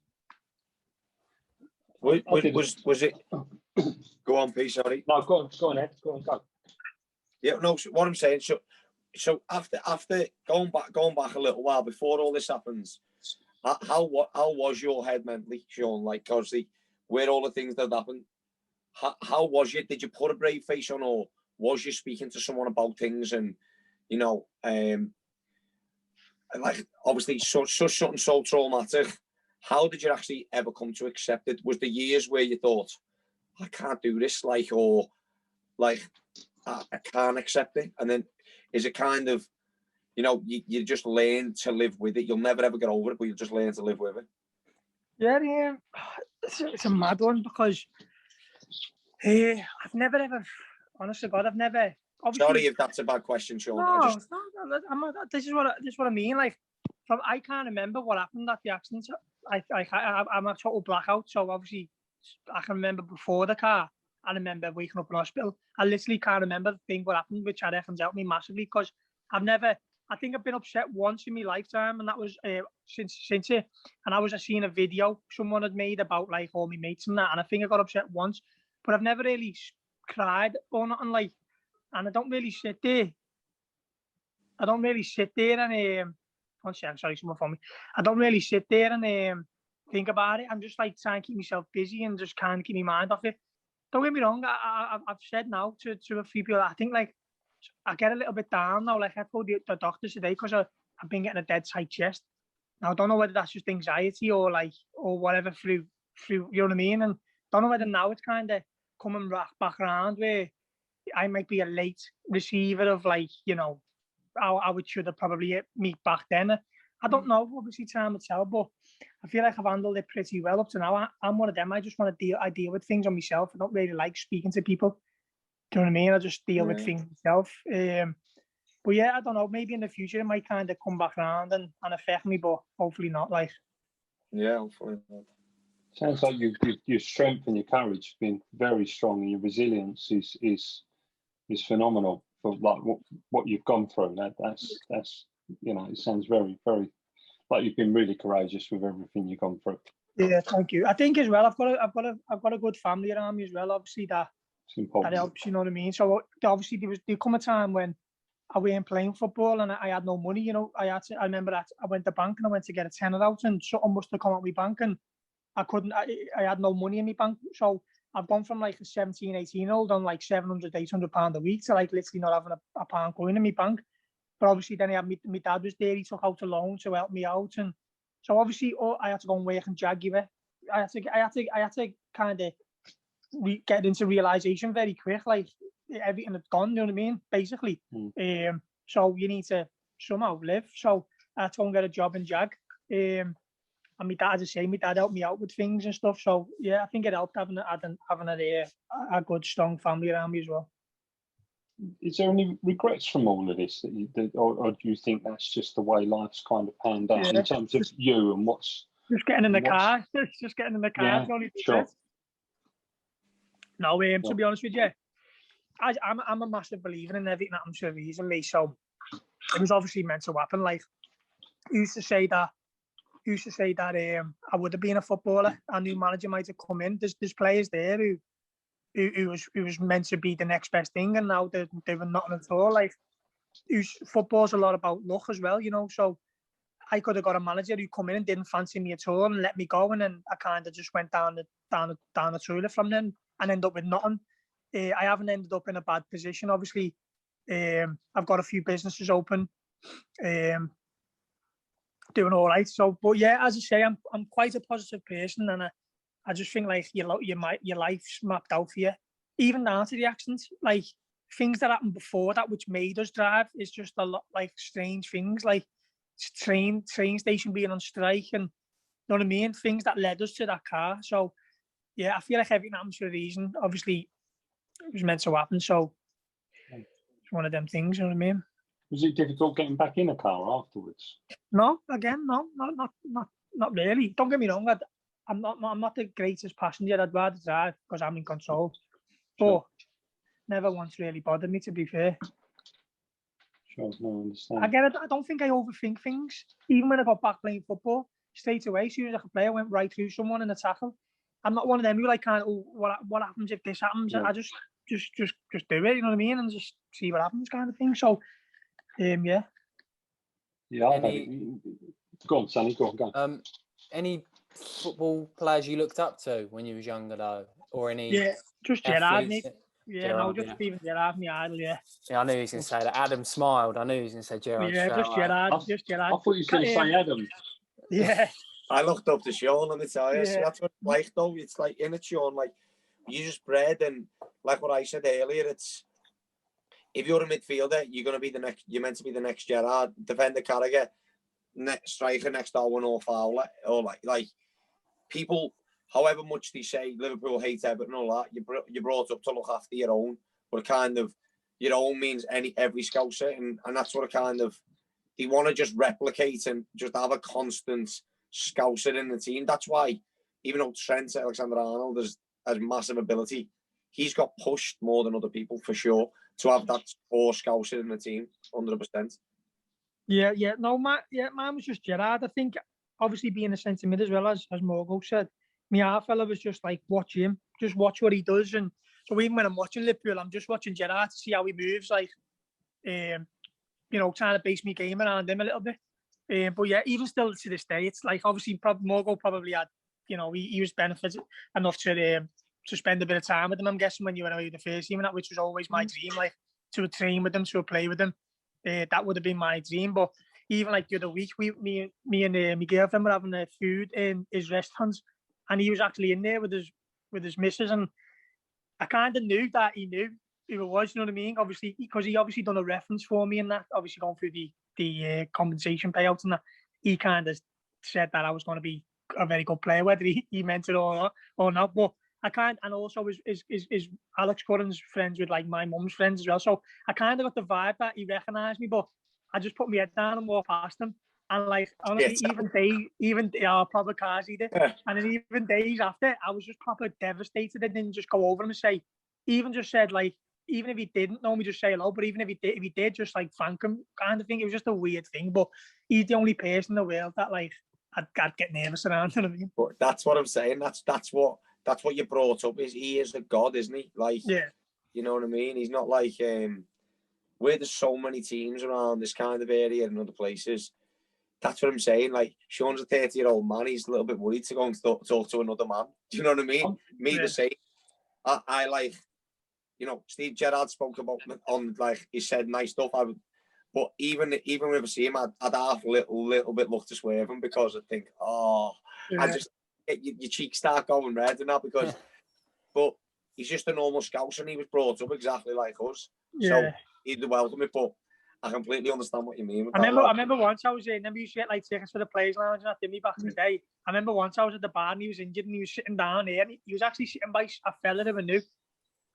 Was it? Go on, Pete. Sorry. No, go on, Ed. Go. Yeah, no. What I'm saying. So after going back a little while before all this happens, how was your head mentally, Sean? Like, cause where all the things that happened, how was you? Did you put a brave face on, or was you speaking to someone about things? And like obviously something so traumatic. How did you actually ever come to accept it? Was the years where you thought, I can't do this, I can't accept it? And then is it kind of, you just learn to live with it. You'll never ever get over it, but you'll just learn to live with it. Yeah, it's a mad one because I've never ever, honest to God, I've never. Sorry if that's a bad question, Sean. No, this is what I mean. Like, I can't remember what happened at the accident. I'm a total blackout. So obviously, I can remember before the car. I remember waking up in hospital. I literally can't remember the thing what happened, which I reckon's helped me massively because I think I've been upset once in my lifetime, and that was since it. And I seen a video someone had made about like all my mates and that, and I think I got upset once, but I've never really cried or nothing like. And I don't really sit there. And one second, sorry, someone phoned me. I don't really sit there and think about it. I'm just like trying to keep myself busy and just can't keep my mind off it. Don't get me wrong. I've said now to a few people. I think like I get a little bit down now. Like I told the doctors today because I've been getting a dead tight chest. Now I don't know whether that's just anxiety or whatever through you know what I mean. And don't know whether now it's kind of coming back around where I might be a late receiver of how it should have probably hit me back then. I don't know, obviously time will tell, but I feel like I've handled it pretty well up to now. I'm one of them. I just want to deal with things on myself. I don't really like speaking to people. Do you know what I mean? I just deal with things myself. But yeah, I don't know. Maybe in the future it might kind of come back around and affect me, but hopefully not. Like, yeah, hopefully not. Sounds like your strength and your courage have been very strong, and your resilience is phenomenal for like what you've gone through. That's it sounds very, very like you've been really courageous with everything you've gone through. Yeah, thank you. I think as well, I've got a good family around me as well. Obviously, that helps. You know what I mean? So obviously there come a time when I weren't playing football and I had no money. You know, I remember that I went to the bank and I went to get a tenner out, and something must have come out of my bank, and I couldn't. I had no money in my bank, so I've gone from like a 17, 18-year-old on like £700, £800 a week to like literally not having a pound coin in my bank. But obviously then I had my dad was there. He took out a loan to help me out, and so obviously I had to go and work in Jaguar. I had to kind of get into realization very quick, like everything had gone. You know what I mean? Basically, so you need to somehow live. So I had to go and get a job in Jag. And my dad, as I say, my dad helped me out with things and stuff. So yeah, I think it helped having a good, strong family around me as well. Is there any regrets from all of this or do you think that's just the way life's kind of panned out in terms of you and what's just getting in the car? Just getting in the car. Yeah, sure. No, to be honest with you, I'm a massive believer in everything happens for a reason, mate. So it was obviously meant to happen. Like, I used to say that I would have been a footballer. A new manager might have come in. There's players there who was meant to be the next best thing, and now they were nothing at all. Like, football's a lot about luck as well, you know. So I could have got a manager who come in and didn't fancy me at all and let me go, and then I kind of just went down the toilet from then and ended up with nothing. I haven't ended up in a bad position, obviously. I've got a few businesses open, doing all right. So, but yeah, as I say, I'm quite a positive person, and I just think like your life's mapped out for you, even down to the accidents. Like, things that happened before that, which made us drive, is just a lot like strange things, like train station being on strike, and you know what I mean, things that led us to that car. So yeah, I feel like everything happens for a reason. Obviously, it was meant to happen. So it's one of them things. You know what I mean? Was it difficult getting back in a car afterwards? No, not really. Don't get me wrong. I'm not the greatest passenger. I'd rather drive because I'm in control. But never once really bothered me, to be fair. Sure, no, I understand. I get it. I don't think I overthink things. Even when I got back playing football, straight away, as soon as I could play, I went right through someone in a tackle. I'm not one of them who like kind of, what happens if this happens? Yeah. I just do it, you know what I mean, and just see what happens, kind of thing. So, yeah. Yeah. Go on, Sonny. Go on. Any football players you looked up to when you was younger, though, or any? Yeah, just Gerrard, mate. Yeah, Gerrard, just Steven Gerrard, my idol. Yeah. Yeah, I knew he was going to say that. Adam smiled. I knew he was going to say Gerrard. Yeah, just Gerrard. I thought you were going to say Adam. Yeah. I looked up to Sean, let me tell you. So that's what it's like, though. It's like, in it, Sean, like, you just bred, and like what I said earlier, it's, if you're a midfielder, you're going to be the next, you're meant to be the next Gerrard, defender, Carragher, striker, next Darwin or Fowler, or like people, however much they say Liverpool hate Everton and all that, you're brought up to look after your own, but kind of, your own means every Scouser, and that's what kind of, they want to just replicate and just have a constant Scouser in the team. That's why, even though Trent Alexander-Arnold has massive ability, he's got pushed more than other people, for sure, to have that four Scouser in the team, 100%. Yeah. No, mine was just Gerrard. I think, obviously, being a centre mid as well, as Morgo said, my half fella was just like, watch him, just watch what he does. And so even when I'm watching Liverpool, I'm just watching Gerrard to see how he moves, like, you know, trying to base my game around him a little bit. But yeah, even still to this day, it's like, obviously, Morgo probably had, you know, he was benefited enough to spend a bit of time with him, I'm guessing, when you went away with the first team, and that, which was always my dream, like, to train with them, to play with them. That would have been my dream. But even like the other week, me and my girlfriend were having food in his restaurants, and he was actually in there with his missus, and I kind of knew that he knew who it was, you know what I mean? Obviously, because he obviously done a reference for me, and that, obviously going through the compensation payouts, and that, he kind of said that I was going to be a very good player, whether he meant it or not. But and also is Alex Curran's friends with like my mum's friends as well. So I kind of got the vibe that he recognised me, but I just put my head down and walked past him. And like honestly, even proper cars he did. And then even days after, I was just proper devastated. I didn't just go over him and say, even just said like, even if he didn't know me, just say hello. But even if he did, just like thank him, kind of thing. It was just a weird thing. But he's the only person in the world that like I'd get nervous around. You know what I mean? But that's what I'm saying. That's what you brought up. Is he is a god, isn't he? Like, yeah, you know what I mean. He's not like where there's so many teams around this kind of area and other places. That's what I'm saying. Like, Sean's a 30-year-old man. He's a little bit worried to go and talk to another man. Do you know what I mean? Me the same. I like, you know, Steve Gerrard spoke about on like he said nice stuff. But even when I see him, I'd half little bit look to swerve him because I think, I just your cheeks start going red and that because, but he's just a normal Scouse and he was brought up exactly like us. Yeah. So he'd welcome it, but I completely understand what you mean. I remember once I was in. Remember you used to get like tickets for the players' lounge and that, didn't he, back in the day? I remember once I was at the bar and he was injured and he was sitting down there and he was actually sitting by a fella that I knew.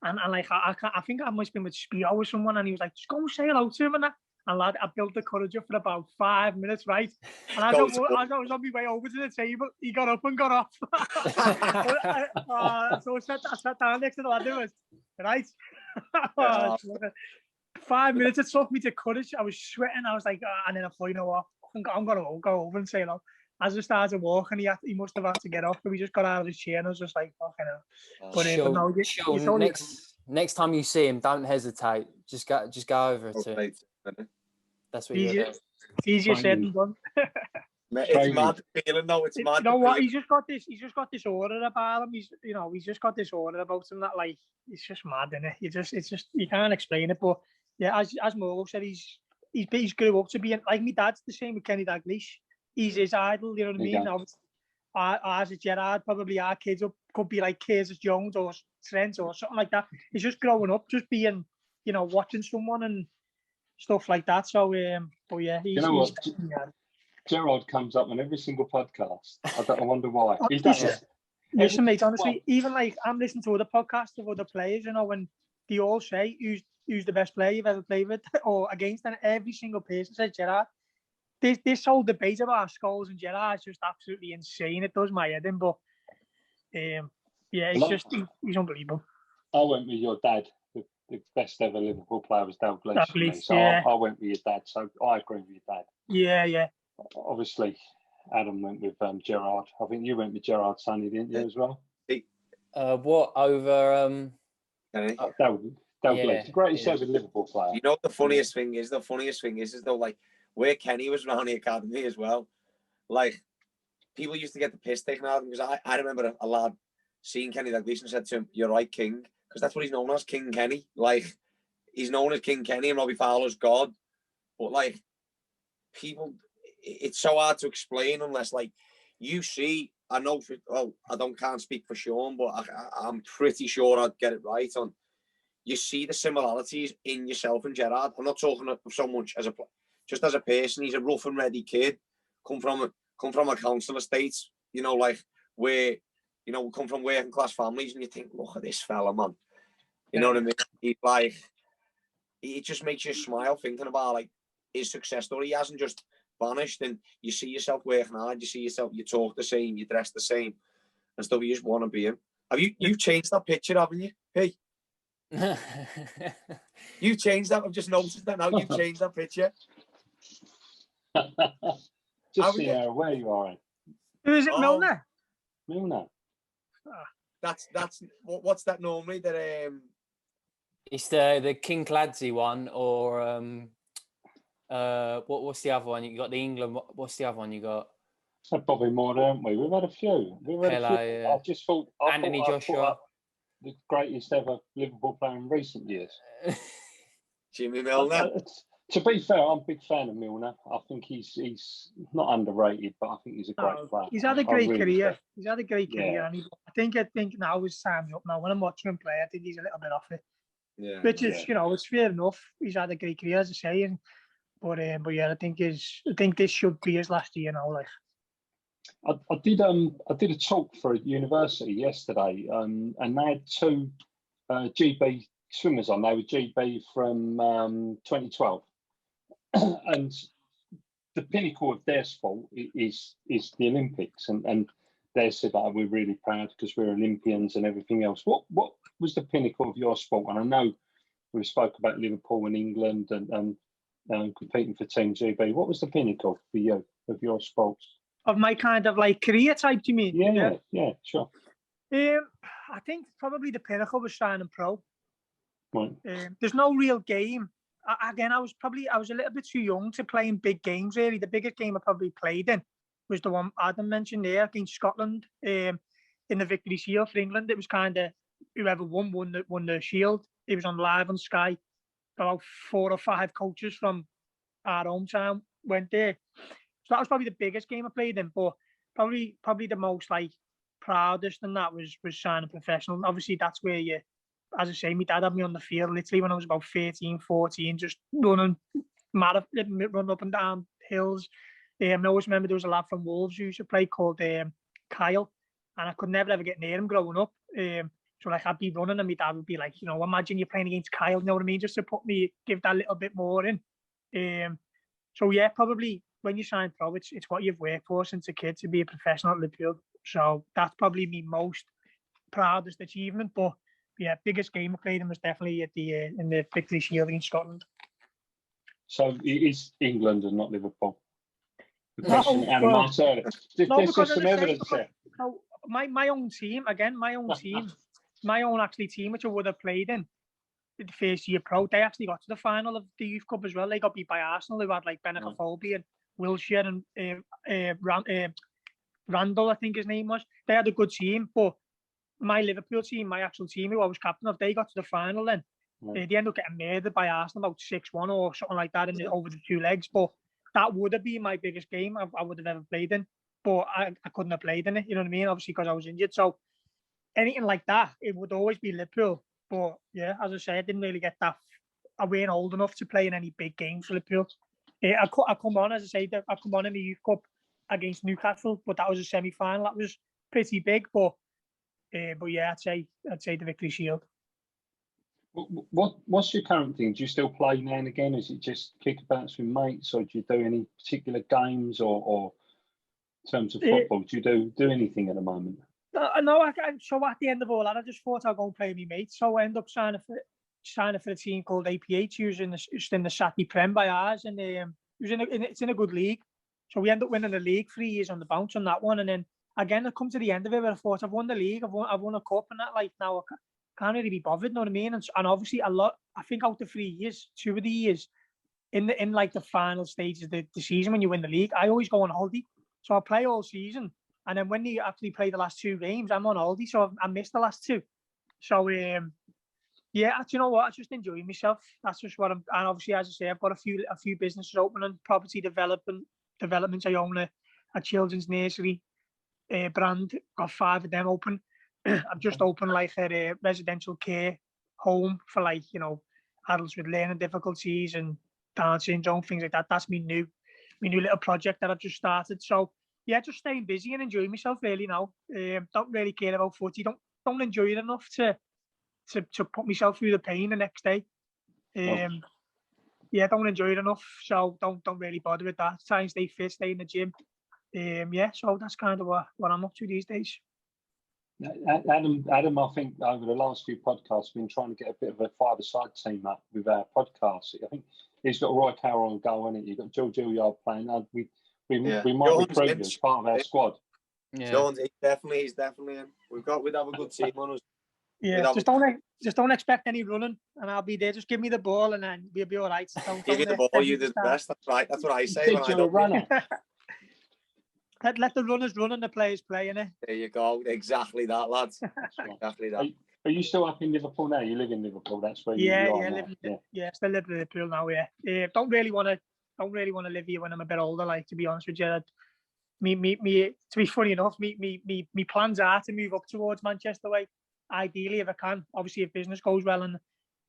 And like I think I must have been with Spiro or someone, and he was like, just go and say hello to him and that. And lad, I built the courage up for about 5 minutes, right? And as I was on my way over to the table, he got up and got off. So I sat down next to the lad. It was right. 5 minutes it took me to courage. I was sweating. I was like, and then I thought, you know what? I'm gonna go over and say hello. As I started walking, he must have had to get off, but we just got out of his chair and I was just like, fucking hell. But no, next time you see him, don't hesitate. Just go over to him. That's what you do. Easier said than done. It's mad feeling though. It's mad. You know what? He's just got this aura about him. He's just got this aura about him that like it's just mad, innit? It's just you can't explain it. But yeah, as Morgan said, he's grew up to be like my dad's the same with Kenny Dalglish. He's his idol, you know what I mean? Yeah. Ours is Gerrard, probably our kids could be like Curtis Jones or Trent or something like that. He's just growing up, just being, watching someone and stuff like that. So, but yeah, he's Gerrard comes up on every single podcast. I wonder why. He does. Listen, mate, honestly, even like I'm listening to other podcasts of other players, when they all say who's the best player you've ever played with or against, and every single person says Gerrard. This whole debate about Scholes and Gerrard is just absolutely insane. It does my head in, but he's unbelievable. I went with your dad. The best ever Liverpool player was Dalglish. So I went with your dad. So I agree with your dad. Yeah. Obviously, Adam went with Gerrard. I think you went with Gerrard, Sonny, didn't you, as well? What over? Dalglish, the greatest ever Liverpool player. You know the funniest thing is though, like, where Kenny was around the academy as well, like people used to get the piss taken out of him because I remember a lad seeing Kenny Dalglish and said to him, "You're right, King," because that's what he's known as, King Kenny. Like he's known as King Kenny and Robbie Fowler's God. But like people, it's so hard to explain unless like you see. I know. Can't speak for Sean, but I'm pretty sure I'd get it right on. You see the similarities in yourself and Gerrard. I'm not talking of so much as just as a person. He's a rough and ready kid, come from a council estate, like where, we come from working class families, and you think, look at this fella, man. You know what I mean? He's like, it just makes you smile thinking about like his success story. He hasn't just vanished, and you see yourself working hard. You see yourself, you talk the same, you dress the same, and stuff. You just want to be him. You've changed that picture, haven't you? Hey. You changed that. I've just noticed that now. You've changed that picture. Just see where you are. Who is it, Milner? Milner. That's what's that normally? That it's the King Clancy one, or what's the other one? You got the England. What's the other one you got? Probably more, haven't we? We've had a few. Pele, I just thought Anthony Joshua, the greatest ever Liverpool player in recent years. Jimmy Milner. To be fair, I'm a big fan of Milner. I think he's not underrated, but I think he's a great player. He's had a great career. He's had a great career, and I think now his time's up. Now when I'm watching him play, I think he's a little bit off it. Yeah. Which is, it's fair enough. He's had a great career, as I say, but yeah, I think this should be his last year now. Like, I did a talk for a university yesterday, and they had two GB swimmers on. They were GB from 2012, and the pinnacle of their sport is the Olympics, and they said that we're really proud because we're Olympians and everything else. What was the pinnacle of your sport? And I know we spoke about Liverpool and England and competing for Team GB. What was the pinnacle for you of your sports? Of my kind of like career type, do you mean? Yeah, sure. I think probably the pinnacle was signing pro. Right. There's no real game. Again, I was a little bit too young to play in big games, really. The biggest game I probably played in was the one Adam mentioned there against Scotland in the Victory Shield for England. It was kind of whoever won the Shield. It was on live on Sky. About 4 or 5 coaches from our hometown went there. So that was probably the biggest game I played in, but probably the most like proudest and that was signing professional. And obviously that's where you, as I say, my dad had me on the field literally when I was about 13, 14, just running up and down hills. I always remember there was a lad from Wolves who used to play called Kyle, and I could never ever get near him growing up. So like I'd be running and my dad would be like, imagine you're playing against Kyle, you know what I mean? Just to give that little bit more in. So yeah, probably when you sign pro, it's what you've worked for since a kid to be a professional at Liverpool. So that's probably my most proudest achievement. But yeah, biggest game I played in was definitely in the Victory Shield against Scotland. So it is England and not Liverpool. The No, question Adam asked earlier. There's some evidence there. My own team, my own actually team, which I would have played in the first year pro, they actually got to the final of the Youth Cup as well. They got beat by Arsenal, who had like Benica Folby and Wilshere and Randall, I think his name was. They had a good team, but my Liverpool team, my actual team, who I was captain of, they got to the final then. They ended up getting murdered by Arsenal about 6-1 or something like that over the 2 legs. But that would have been my biggest game I would have ever played in. But I couldn't have played in it, you know what I mean? Obviously, because I was injured. So anything like that, it would always be Liverpool. But yeah, as I said, I didn't really get that. I weren't old enough to play in any big games for Liverpool. I come on, as I say, I come on in the Youth Cup against Newcastle, but that was a semi-final. That was pretty big. But yeah, I'd say the Victory Shield. What's your current thing? Do you still play now and again? Is it just kickabout with mates, or do you do any particular games, or in terms of football, do you do anything at the moment? No, so at the end of all that, I just thought I'd go and play with my mates. So I ended up signing for a team called APH, who's in the Saturday Prem by ours, and it's in a good league. So we ended up winning the league 3 years on the bounce on that one, and then again I come to the end of it where I thought I've won the league, I've won a cup, and that like now I can't really be bothered, know what I mean? And obviously a lot. I think out of 3 years, 2 of the years in like the final stages of the season when you win the league, I always go on holiday. So I play all season, and then when you actually play the last 2 games, I'm on holiday, so I missed the last 2. So yeah, you know what? I just enjoy myself. That's just what I'm. And obviously, as I say, I've got a few businesses open and property developments. I own a children's nursery brand. Got 5 of them open. I've just opened like a residential care home for like adults with learning difficulties and Down syndrome, things like that. That's my new little project that I've just started. So yeah, just staying busy and enjoying myself really now. Don't really care about footy. Don't enjoy it enough to put myself through the pain the next day. Yeah, don't enjoy it enough. So don't really bother with that. Try and stay fit, stay in the gym. Yeah, so that's kind of what I'm up to these days. Adam, I think over the last few podcasts, we've been trying to get a bit of a five-a-side team up with our podcast. I think he's got Roy Carroll on goal, hasn't it? You've got George Hilliard playing. We might recruit you as part of our squad. Yeah. Jones, he's definitely in. We'd have a good team on us. Yeah, just don't expect any running, and I'll be there. Just give me the ball, and then we'll be all right. Give you the ball, you do the best. That's right. That's what I say when I don't run. Let the runners run and the players play, innit? There you go. Exactly that, lads. Exactly that. Are you still up in Liverpool now? You live in Liverpool. That's where you are now. Still live in Liverpool now. Yeah. Don't really want to live here when I'm a bit older. Like, to be honest with you, me. To be funny enough, me plans are to move up towards Manchester way. Ideally, if I can. Obviously, if business goes well, and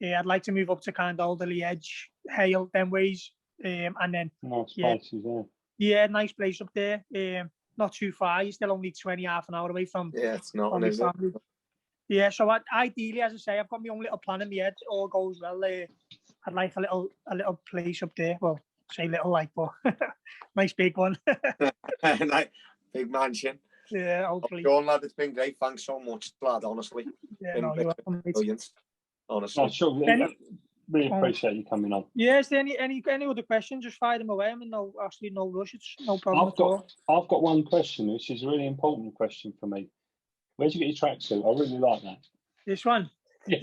I'd like to move up to kind of Alderley Edge, Hale, them ways, and then nice places, yeah, nice place up there. not too far. You're still only 20, half an hour away from. Yeah, it's not. From family. Yeah, so ideally, as I say, I've got my own little plan in my head. All goes well. I'd like a little place up there. Well, say little like, but nice big one. Like, big mansion. Yeah, hopefully. John, lad, it's been great. Thanks so much, lad. Honestly, yeah, no, you're welcome. Brilliant. Honestly, sure. Really appreciate you coming on. Yeah, is there any other questions? Just fire them away. I mean, no rush. It's no problem at all. I've got one question, which is a really important question for me. Where'd you get your tracksuit? I really like that. This one. Yeah.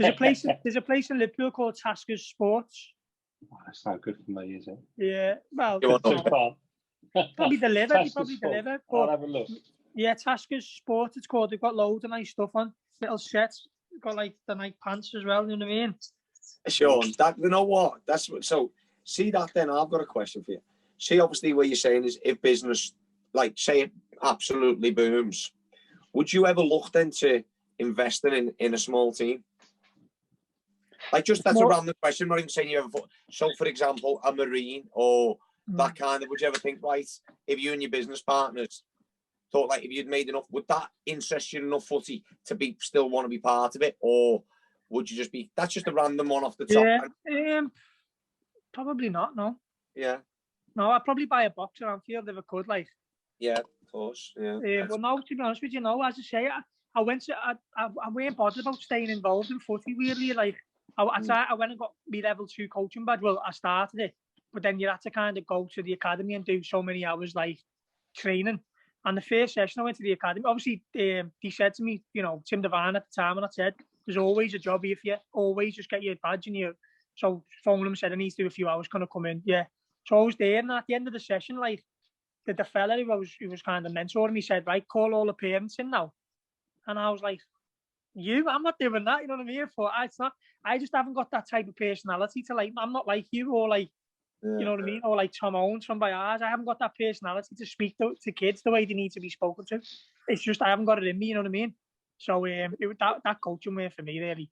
There's a place in Liverpool called Tasker's Sports. Oh, that's no good for me, is it? Yeah, well, probably deliver. I'll have a look. Yeah, Tasker's Sports. It's called. They've got loads of nice stuff on. Little sets. They've got like the nice pants as well. You know what I mean? Sean, you know what? So. See that then? I've got a question for you. See, obviously, what you're saying is if business, like, say, it absolutely booms, would you ever look then to investing in a small team? Like, just that's a random question. I'm not even saying you ever. So, for example, a marine or that kind of. Would you ever think, right, if you and your business partners thought like if you'd made enough, would that interest you enough footy to still want to be part of it, or would you just be? That's just a random one off the top. Yeah, probably not. No. Yeah. No, I'd probably buy a box around Field if I could. Like. Yeah, of course. Yeah. Well, no, to be honest with you, no. As I say, I went to. I weren't bothered about staying involved in footy. Really, like I went and got my level 2 coaching badge. Well, I started it, but then you had to kind of go to the academy and do so many hours like training. And the first session I went to the academy, obviously, he said to me, you know, Tim Devine at the time, and I said, "There's always a job here for you. Always just get your badge and you." So phoned him, said I need to do a few hours. Can I come in? Yeah. So I was there, and at the end of the session, like. The fella who was kind of mentoring me said, right, call all the parents in now. And I was like, I'm not doing that, you know what I mean? I just haven't got that type of personality to like, I'm not like you or like, you know what I mean? Or like Tom Owens from Bayard. I haven't got that personality to speak to kids the way they need to be spoken to. It's just, I haven't got it in me, you know what I mean? So that coaching way for me, really.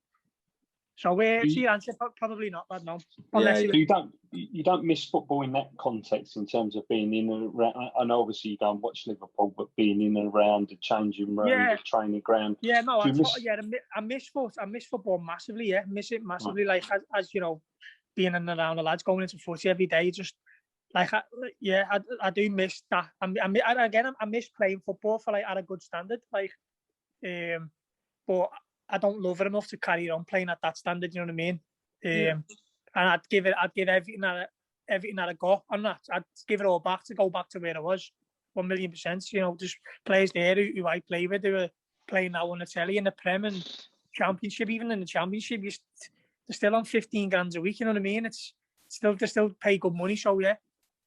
So to your answer, probably not, lad, no. Unless you don't miss football in that context in terms of being in and around. I know obviously you go and watch Liverpool, but being in and around the changing room, the training ground. Yeah, no, I miss football massively. Yeah, miss it massively. Like as you know, being in and around the lads, going into footy every day, just like I do miss that. I miss playing football for like at a good standard, like, but. I don't love it enough to carry on playing at that standard. You know what I mean? And I'd give everything that I got on that. I'd give it all back to go back to where I was, 1,000,000%. You know, just players there who I play with, who are playing now on the telly in the Prem and Championship. Even in the Championship, they're still on 15 grand a week. You know what I mean? They still pay good money. So yeah,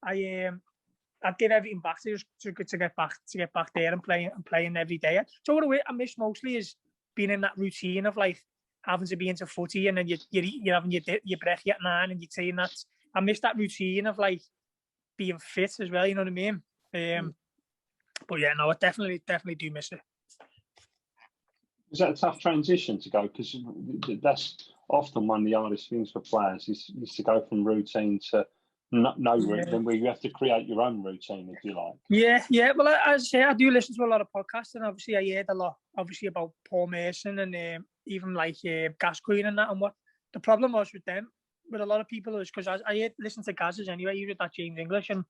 I'd give everything back to get back there and playing every day. So what I miss mostly is being in that routine of like having to be into footy and then you're having your breath at 9 and you're saying that. I miss that routine of like being fit as well, you know what I mean? But yeah, no, I definitely do miss it. Was that a tough transition to go? Because that's often one of the hardest things for players is to go from routine to no routine, where you have to create your own routine, if you like. Yeah. Well, as I say, I do listen to a lot of podcasts, and obviously I heard a lot, obviously, about Paul Mason and even like Gascoigne and that. And what the problem was with them, with a lot of people, is because I listened to Gaz's anyway. He was that James English, and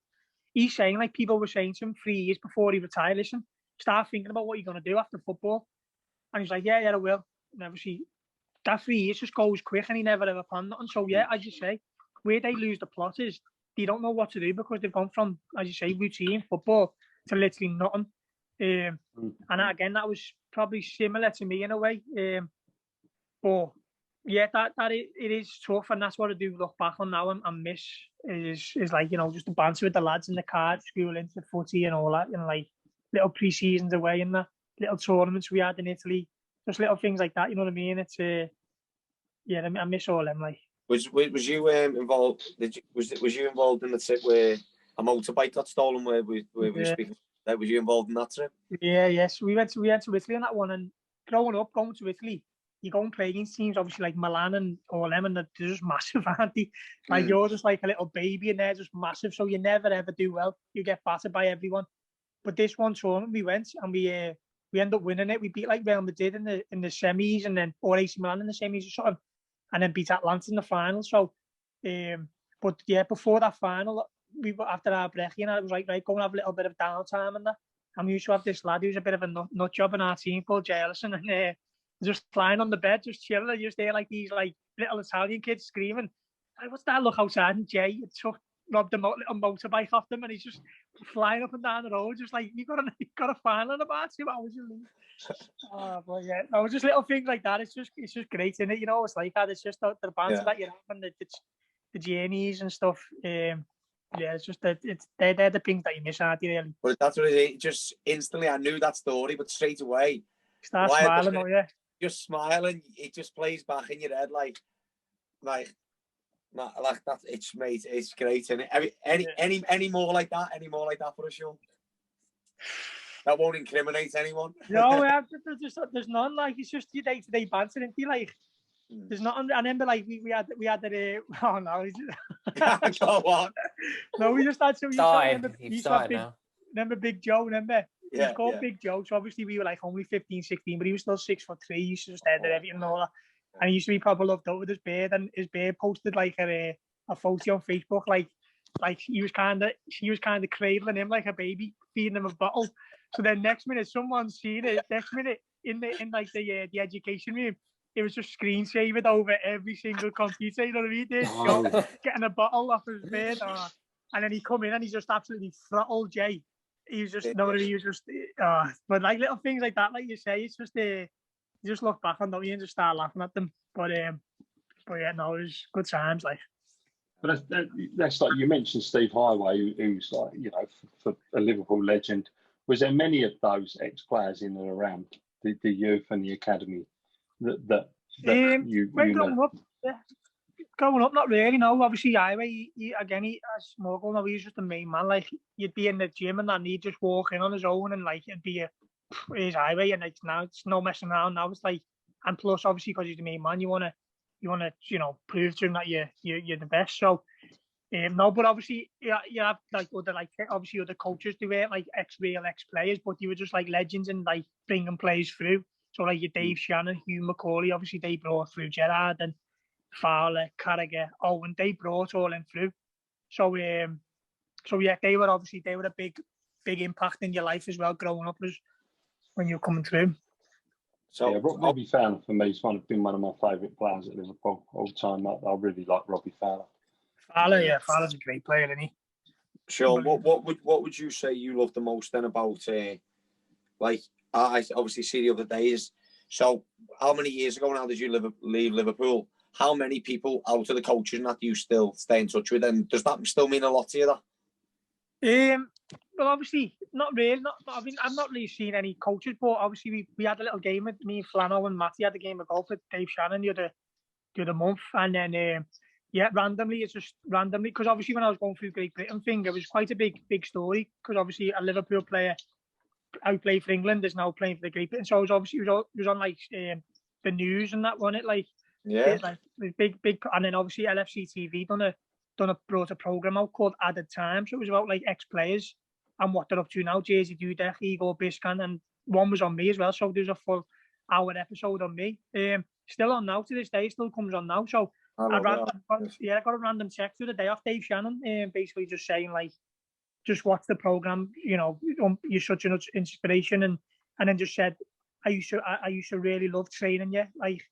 he's saying like people were saying to him 3 years before he retired, listen, start thinking about what you're going to do after football. And he's like, yeah, I will. And obviously, that 3 years just goes quick, and he never ever planned nothing. So yeah, as you say, where they lose the plot is they don't know what to do because they've gone from, as you say, routine football to literally nothing. And again, that was probably similar to me in a way. But yeah, it is tough, and that's what I do look back on now and miss is like, you know, just the banter with the lads in the car, school into footy and all that, and like little pre-seasons away and that, little tournaments we had in Italy, just little things like that. You know what I mean? It's I miss all them. Like, was you involved? Was you involved in the trip where a motorbike got stolen? Where we were speaking? Was you involved in that trip? Yeah, yes. We went to Italy on that one, and growing up going to Italy, you go and play against teams obviously like Milan and all them, and they're just massive, aren't they? Like you're just like a little baby, and they're just massive, so you never ever do well. You get battered by everyone. But this one tournament we went and we ended up winning it. We beat like Real Madrid in the semis, and then or AC Milan in the semis or something, and then beat Atlanta in the final. So, but yeah, before that final, after our break, you know, it was like, right, go and have a little bit of downtime and that. And we used to have this lad who's a bit of a nut job in our team called Jay Ellison, and just lying on the bed, just chilling, and just there like these like little Italian kids screaming, like, what's that? Look outside, and Jay robbed a little motorbike off them, and he's just flying up and down the road, just like, you got a final in about 2 hours. Oh, but yeah, no, just little things like that. It's just great, isn't it? You know, it's like that. It's just the banter that you have and the journeys and stuff. Yeah, it's just that they're the things that you miss, aren't you, really? But that's what it is. Just instantly, I knew that story, but straight away, start smiling, oh yeah. Just smiling, it just plays back in your head like that. It's mate, it's great, and any more like that for a show. That won't incriminate anyone. No, yeah, there's none. Like, it's just your day-to-day banter, isn't it? Like, there's nothing. I remember, like, we had the oh no, go on. No, we just had some. Now. Remember Big Joe? Remember? He was called Yeah. Big Joe. So obviously we were like only 15, 16, but he was still 6'3". He used to just stand there everything and all that. And he used to be probably loved out with his beard, and his beard posted like a photo on Facebook, like she was kind of cradling him like a baby, feeding him a bottle. So then next minute someone's seen it. Next minute in the education room, it was just screen-saved over every single computer. You know what I mean? Joe getting a bottle off his beard, and then he come in and he just absolutely throttled Jay. He was just but like little things like that, like you say, it's just you just look back on them and just start laughing at them. But yeah, no, it was good times, like. But that's like you mentioned Steve Highway, who's like, you know, for a Liverpool legend. Was there many of those ex-players in and around the youth and the academy that you know? Growing up, not really. No, obviously Highway. As Morgan, no, he's just the main man. Like, you'd be in the gym and then he'd just walk in on his own, and like it'd be his Highway, and like now it's no messing around. Now it's like, and plus obviously because he's the main man, you wanna prove to him that you're the best. So no, but obviously you have like other coaches do it, like ex-real ex-players, but you were just like legends and like bringing players through. So like your Dave Shannon, Hugh McCauley, obviously they brought through Gerrard and Fowler, Carragher, Owen, they brought all in through. So yeah, they were a big impact in your life as well, growing up as when you're coming through. So yeah, Robbie Fowler for me has been one of my favourite players at Liverpool all the time. I really like Robbie Fowler. Fowler's a great player, isn't he? Sean, what would you say you love the most then about like I obviously see the other days. So how many years ago now did you leave Liverpool? How many people out of the coaches and that you still stay in touch with? And does that still mean a lot to you? That? Well, obviously not really. I mean, I've not really seen any coaches, but obviously we had a little game with me, Flano and Matty had a game of golf with Dave Shannon the other month, and then randomly because obviously when I was going through Great Britain thing, it was quite a big story, because obviously a Liverpool player who played for England is now playing for the Great Britain, so it was on like the news and that, wasn't it? Like, yeah, like big, and then obviously LFC TV brought a program out called Added Time, so it was about like ex-players and what they're up to now. Jerzy Dudek, Igor Biscan, and one was on me as well, so there's a full hour episode on me. Still on now to this day, still comes on now. So I got a random text the other day off Dave Shannon, basically just saying like, just watch the program, you know, you're such an inspiration, and then just said, I used to really love training you, like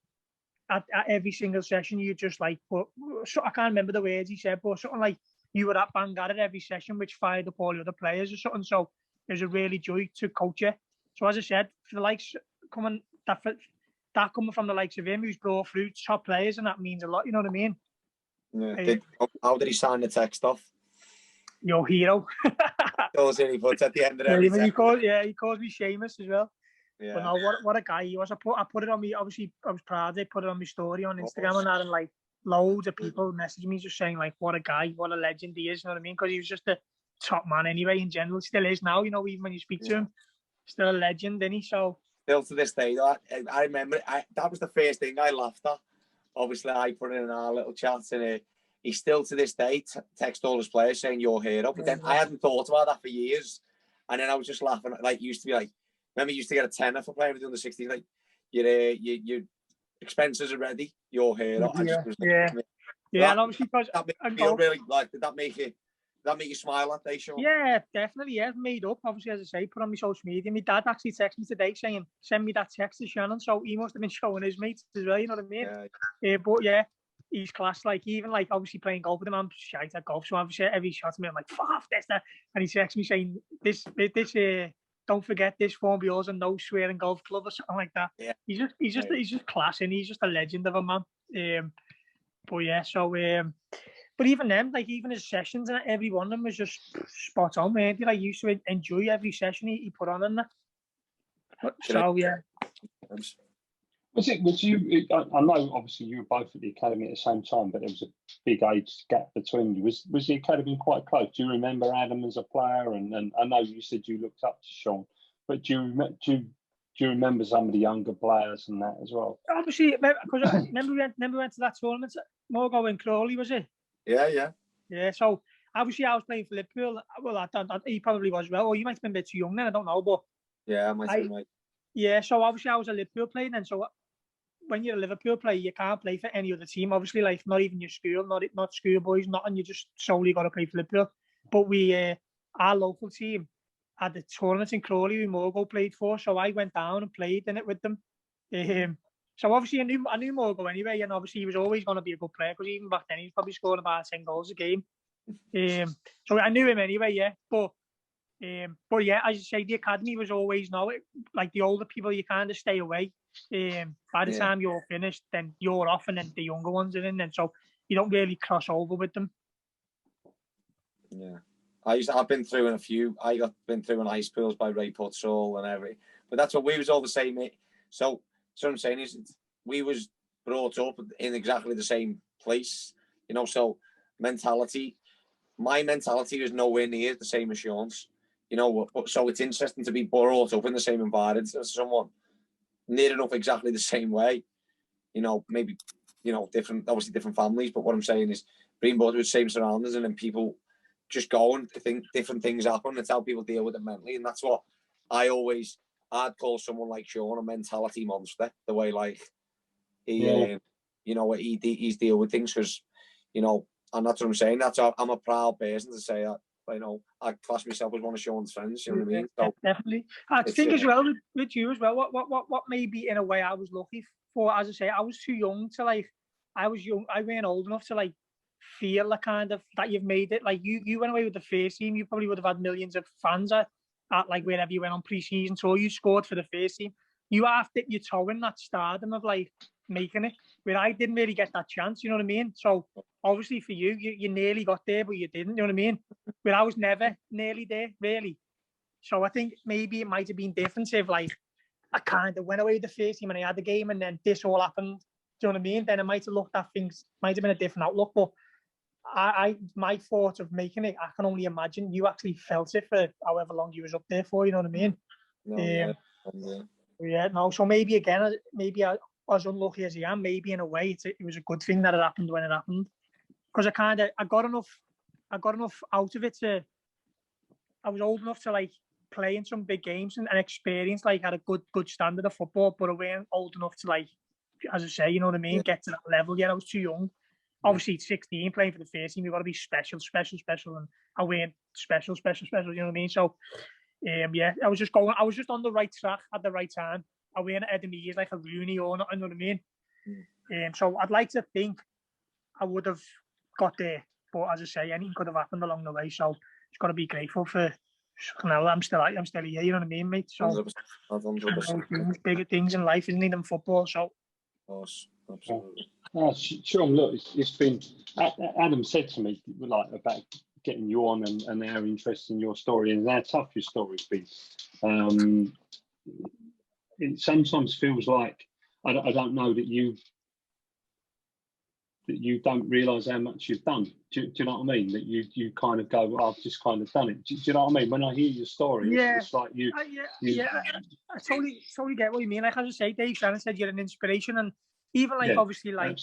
at every single session you just like, but so I can't remember the words he said, but something like you were at bang at every session, which fired up all the other players or something. So it was a really joy to coach you. So as I said, for the likes coming from the likes of him, who's brought through top players, and that means a lot. You know what I mean? Yeah. How did he sign the text off? Your hero. Those he puts at the end of everything. He calls me Seamus as well. Yeah. But no, what a guy he was. I put it on me. Obviously, I was proud. I put it on my story on Instagram and that, and like loads of people messaging me just saying like, what a guy, what a legend he is. You know what I mean? Because he was just a top man anyway. In general, still is now. You know, even when you speak to him, still a legend, isn't he? So still to this day, I remember that was the first thing I laughed at. Obviously, I put it in our little chat, and he still to this day text all his players saying you're hero. But then I hadn't thought about that for years. And then I was just laughing. Like, used to be like, remember, you used to get a tenner for playing with the under 16. Like, your expenses are ready. You're here. I just was like, yeah. And obviously, because that made me feel really like, did that make you smile that day, Sean? Yeah, definitely. Yeah, made up. Obviously, as I say, put on my social media. My dad actually texted me today saying, "Send me that text to Shannon." So he must have been showing his mates as well. You know what I mean? Yeah. But yeah, he's class. Like, even like obviously playing golf with him, I'm shite at golf. So obviously every shot to me, I'm like, "Fuck off, this, that." And he texts me saying, "This, don't forget this won't be yours and no swearing golf club," or something like that. Yeah. He's just class, and he's just a legend of a man. But yeah, so but even then, like, even his sessions and every one of them was just spot on, man. Like, I used to enjoy every session he put on in that. So yeah. Was you? I know obviously you were both at the academy at the same time, but there was a big age gap between you. Was the academy quite close? Do you remember Adam as a player? And I know you said you looked up to Sean, but do you remember some of the younger players and that as well? Obviously, because I remember we went to that tournament, Morgo in Crawley, was it? Yeah. So obviously, I was playing for Liverpool. Well, he probably was well, or you might have been a bit too young then. I don't know, but yeah, I might have been right. Yeah. So obviously, I was a Liverpool player then. So when you're a Liverpool player, you can't play for any other team. Obviously, like, not even your school, not schoolboys, nothing. You just solely got to play for Liverpool. But our local team had the tournament in Crawley we Morgo played for, so I went down and played in it with them. So obviously I knew Morgo anyway, and obviously he was always going to be a good player, because even back then he was probably scoring about 10 goals a game. So I knew him anyway, yeah. But yeah, as you say, the academy was always like the older people, you kind of stay away. By the time you're finished, then you're off, and then the younger ones are in, and so you don't really cross over with them. Yeah. I've been through in a few. Been through in high schools by Ray Putsall and everything. But that's what we was all the same. So what I'm saying is, we was brought up in exactly the same place, you know. So my mentality was nowhere near the same as Sean's, you know. So it's interesting to be brought up in the same environment as someone near enough exactly the same way, you know. Maybe, you know, obviously different families. But what I'm saying is, being brought up with the same surroundings, and then people just go and think different things happen. It's how people deal with it mentally, and that's what I'd call someone like Sean a mentality monster. The way, like, you know, he's deal with things, because, you know, and that's what I'm saying. I'm a proud person to say that. You know, I class myself as one of Sean's friends. You know what I mean? So, definitely. I think as well with you as well. What maybe in a way I was lucky for, as I say, I was too young to, like, I weren't old enough to, like, feel the kind of that you've made it. Like, you went away with the first team, you probably would have had millions of fans at like wherever you went on pre-season tour. You scored for the first team. You have dipped your toe in that stardom of, like, making it, where I didn't really get that chance, you know what I mean? So obviously for you nearly got there, but you didn't, you know what I mean? Where I was never nearly there, really. So I think maybe it might have been different if, like, I kind of went away with the first team and I had the game, and then this all happened, do you know what I mean? Then it might have looked at things, might have been a different outlook. But my thought of making it, I can only imagine you actually felt it for however long you was up there for, you know what I mean? So maybe again, maybe as unlucky as I am, maybe in a way it was a good thing that it happened when it happened, because I got enough out of it I was old enough to, like, play in some big games and experience, like, at a good standard of football, but I weren't old enough to, like, as I say, you know what I mean, get to that level yet. I was too young. Obviously, 16, playing for the first team, you've got to be special, and I weren't special, you know what I mean? So, I was just on the right track at the right time. I weren't ahead of me years like a Rooney or not, you know what I mean? So I'd like to think I would have got there, but as I say, anything could have happened along the way. So it's got to be grateful for. Now I'm still here, you know what I mean, mate? So 100%. Bigger things in life, isn't it, than football? So. Of course, absolutely. Sean, look, it's been. Adam said to me, like, about getting you on and our interest in your story and how tough your story's been. It sometimes feels like I don't know that you don't realise how much you've done. Do you know what I mean? That you kind of go, well, I've just kind of done it. Do you know what I mean? When I hear your story, it's like you. I totally get what you mean. Like, as I say, Dave Shannon said you're an inspiration, and even, like, obviously, like,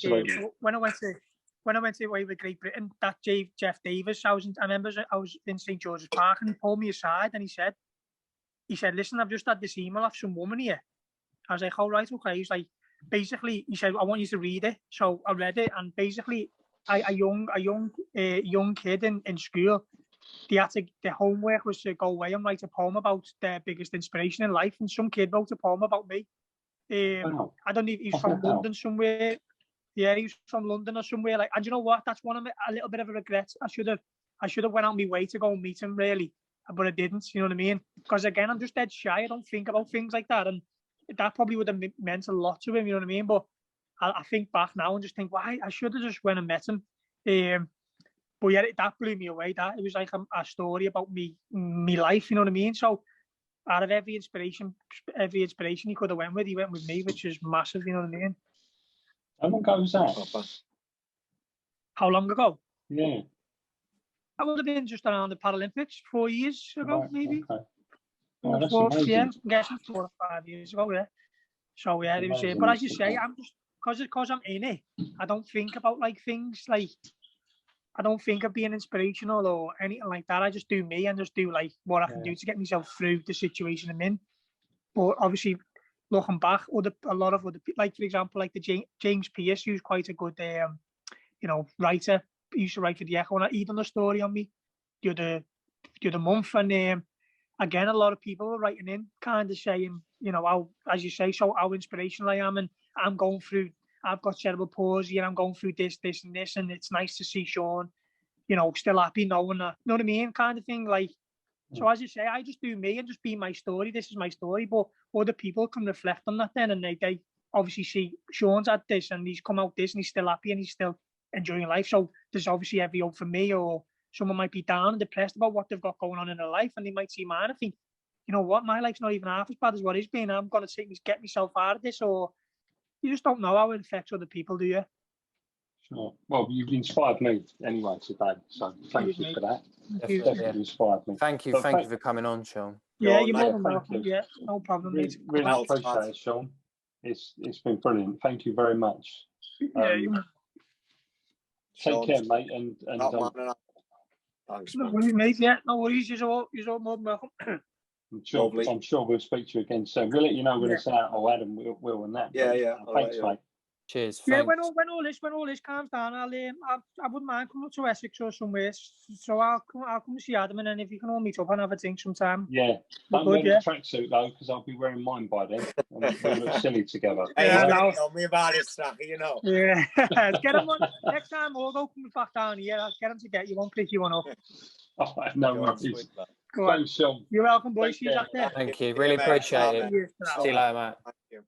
when I went away with Great Britain, that Jeff Davis, I remember I was in St George's Park, and he pulled me aside and he said, he said, listen, I've just had this email off some woman here. I was like, oh, right, okay. He's like, basically, he said, I want you to read it. So I read it, and basically, a young kid in school, the homework was to go away and write a poem about their biggest inspiration in life, and some kid wrote a poem about me. I don't know if he's from London somewhere. Yeah, he's from London or somewhere. Like, and you know what? That's one of my, a little bit of a regret. I should have went out my way to go and meet him, really, but I didn't. You know what I mean? Because again, I'm just dead shy. I don't think about things like that, and that probably would have meant a lot to him. You know what I mean? But I think back now and just think, why I should have just went and met him. But yeah, that blew me away. That it was like a story about me life. You know what I mean? So out of every inspiration he could have went with, he went with me, which is massive. You know what I mean? How long ago was that? How long ago? Yeah. That would have been just around the Paralympics, 4 years ago, right, maybe. Okay. Oh, that's amazing. Yeah, I'm guessing 4 or 5 years ago, yeah. So yeah, it was. But as you say, I'm just because I'm in it. I don't think about like things like. I don't think of being inspirational or anything like that. I just do me and just do like what I can do to get myself through the situation I'm in. But obviously, looking back, a lot of other, like for example, like the James Pearce, who's quite a good, writer. He used to write for the Echo, and he done a story on me the other month. And again, a lot of people were writing in, kind of saying, how, as you say, so how inspirational I am, and I'm going through. I've got cerebral palsy, and I'm going through this, and this, and it's nice to see Sean, still happy knowing that, you know what I mean, kind of thing. Like, so as you say, I just do me and just be my story. This is my story, but other people can reflect on that then, and they obviously see Sean's had this, and he's come out this, and he's still happy, and he's still enjoying life. So there's obviously every hope for me, or someone might be down and depressed about what they've got going on in their life, and they might see mine and think, you know what, my life's not even half as bad as what it's been. I'm going to get myself out of this, or you just don't know how it affects other people, do you? Sure. Well, you've inspired me anyway today, so thank you for that. Definitely inspired me. Thank you for coming on, Sean. Yeah, you're more than welcome. Yeah, no problem. Really appreciate it, Sean. It's been brilliant. Thank you very much. Take care, mate, and thanks. No worries, mate. Yeah, no worries. You're all more than welcome. I'm sure we'll speak to you again soon. We'll let you know when it's out, or Adam will and that. Yeah. Thanks, mate. Cheers. Yeah, when all this calms down, I wouldn't mind coming up to Essex or somewhere. So I'll come see Adam, and then if you can all meet up and have a drink sometime. Yeah. Don't wear the tracksuit though, because I'll be wearing mine by then. And we'll look silly together. Hey, he's going to tell me about his track, Yeah. Get him on next time. Although comes back down here, I'll get him to get you. Won't pick you one up. Oh, no worries. Thanks, Sean. You're welcome, boys. See you out there. Thank you. Really appreciate it. See you later, mate. Thank you.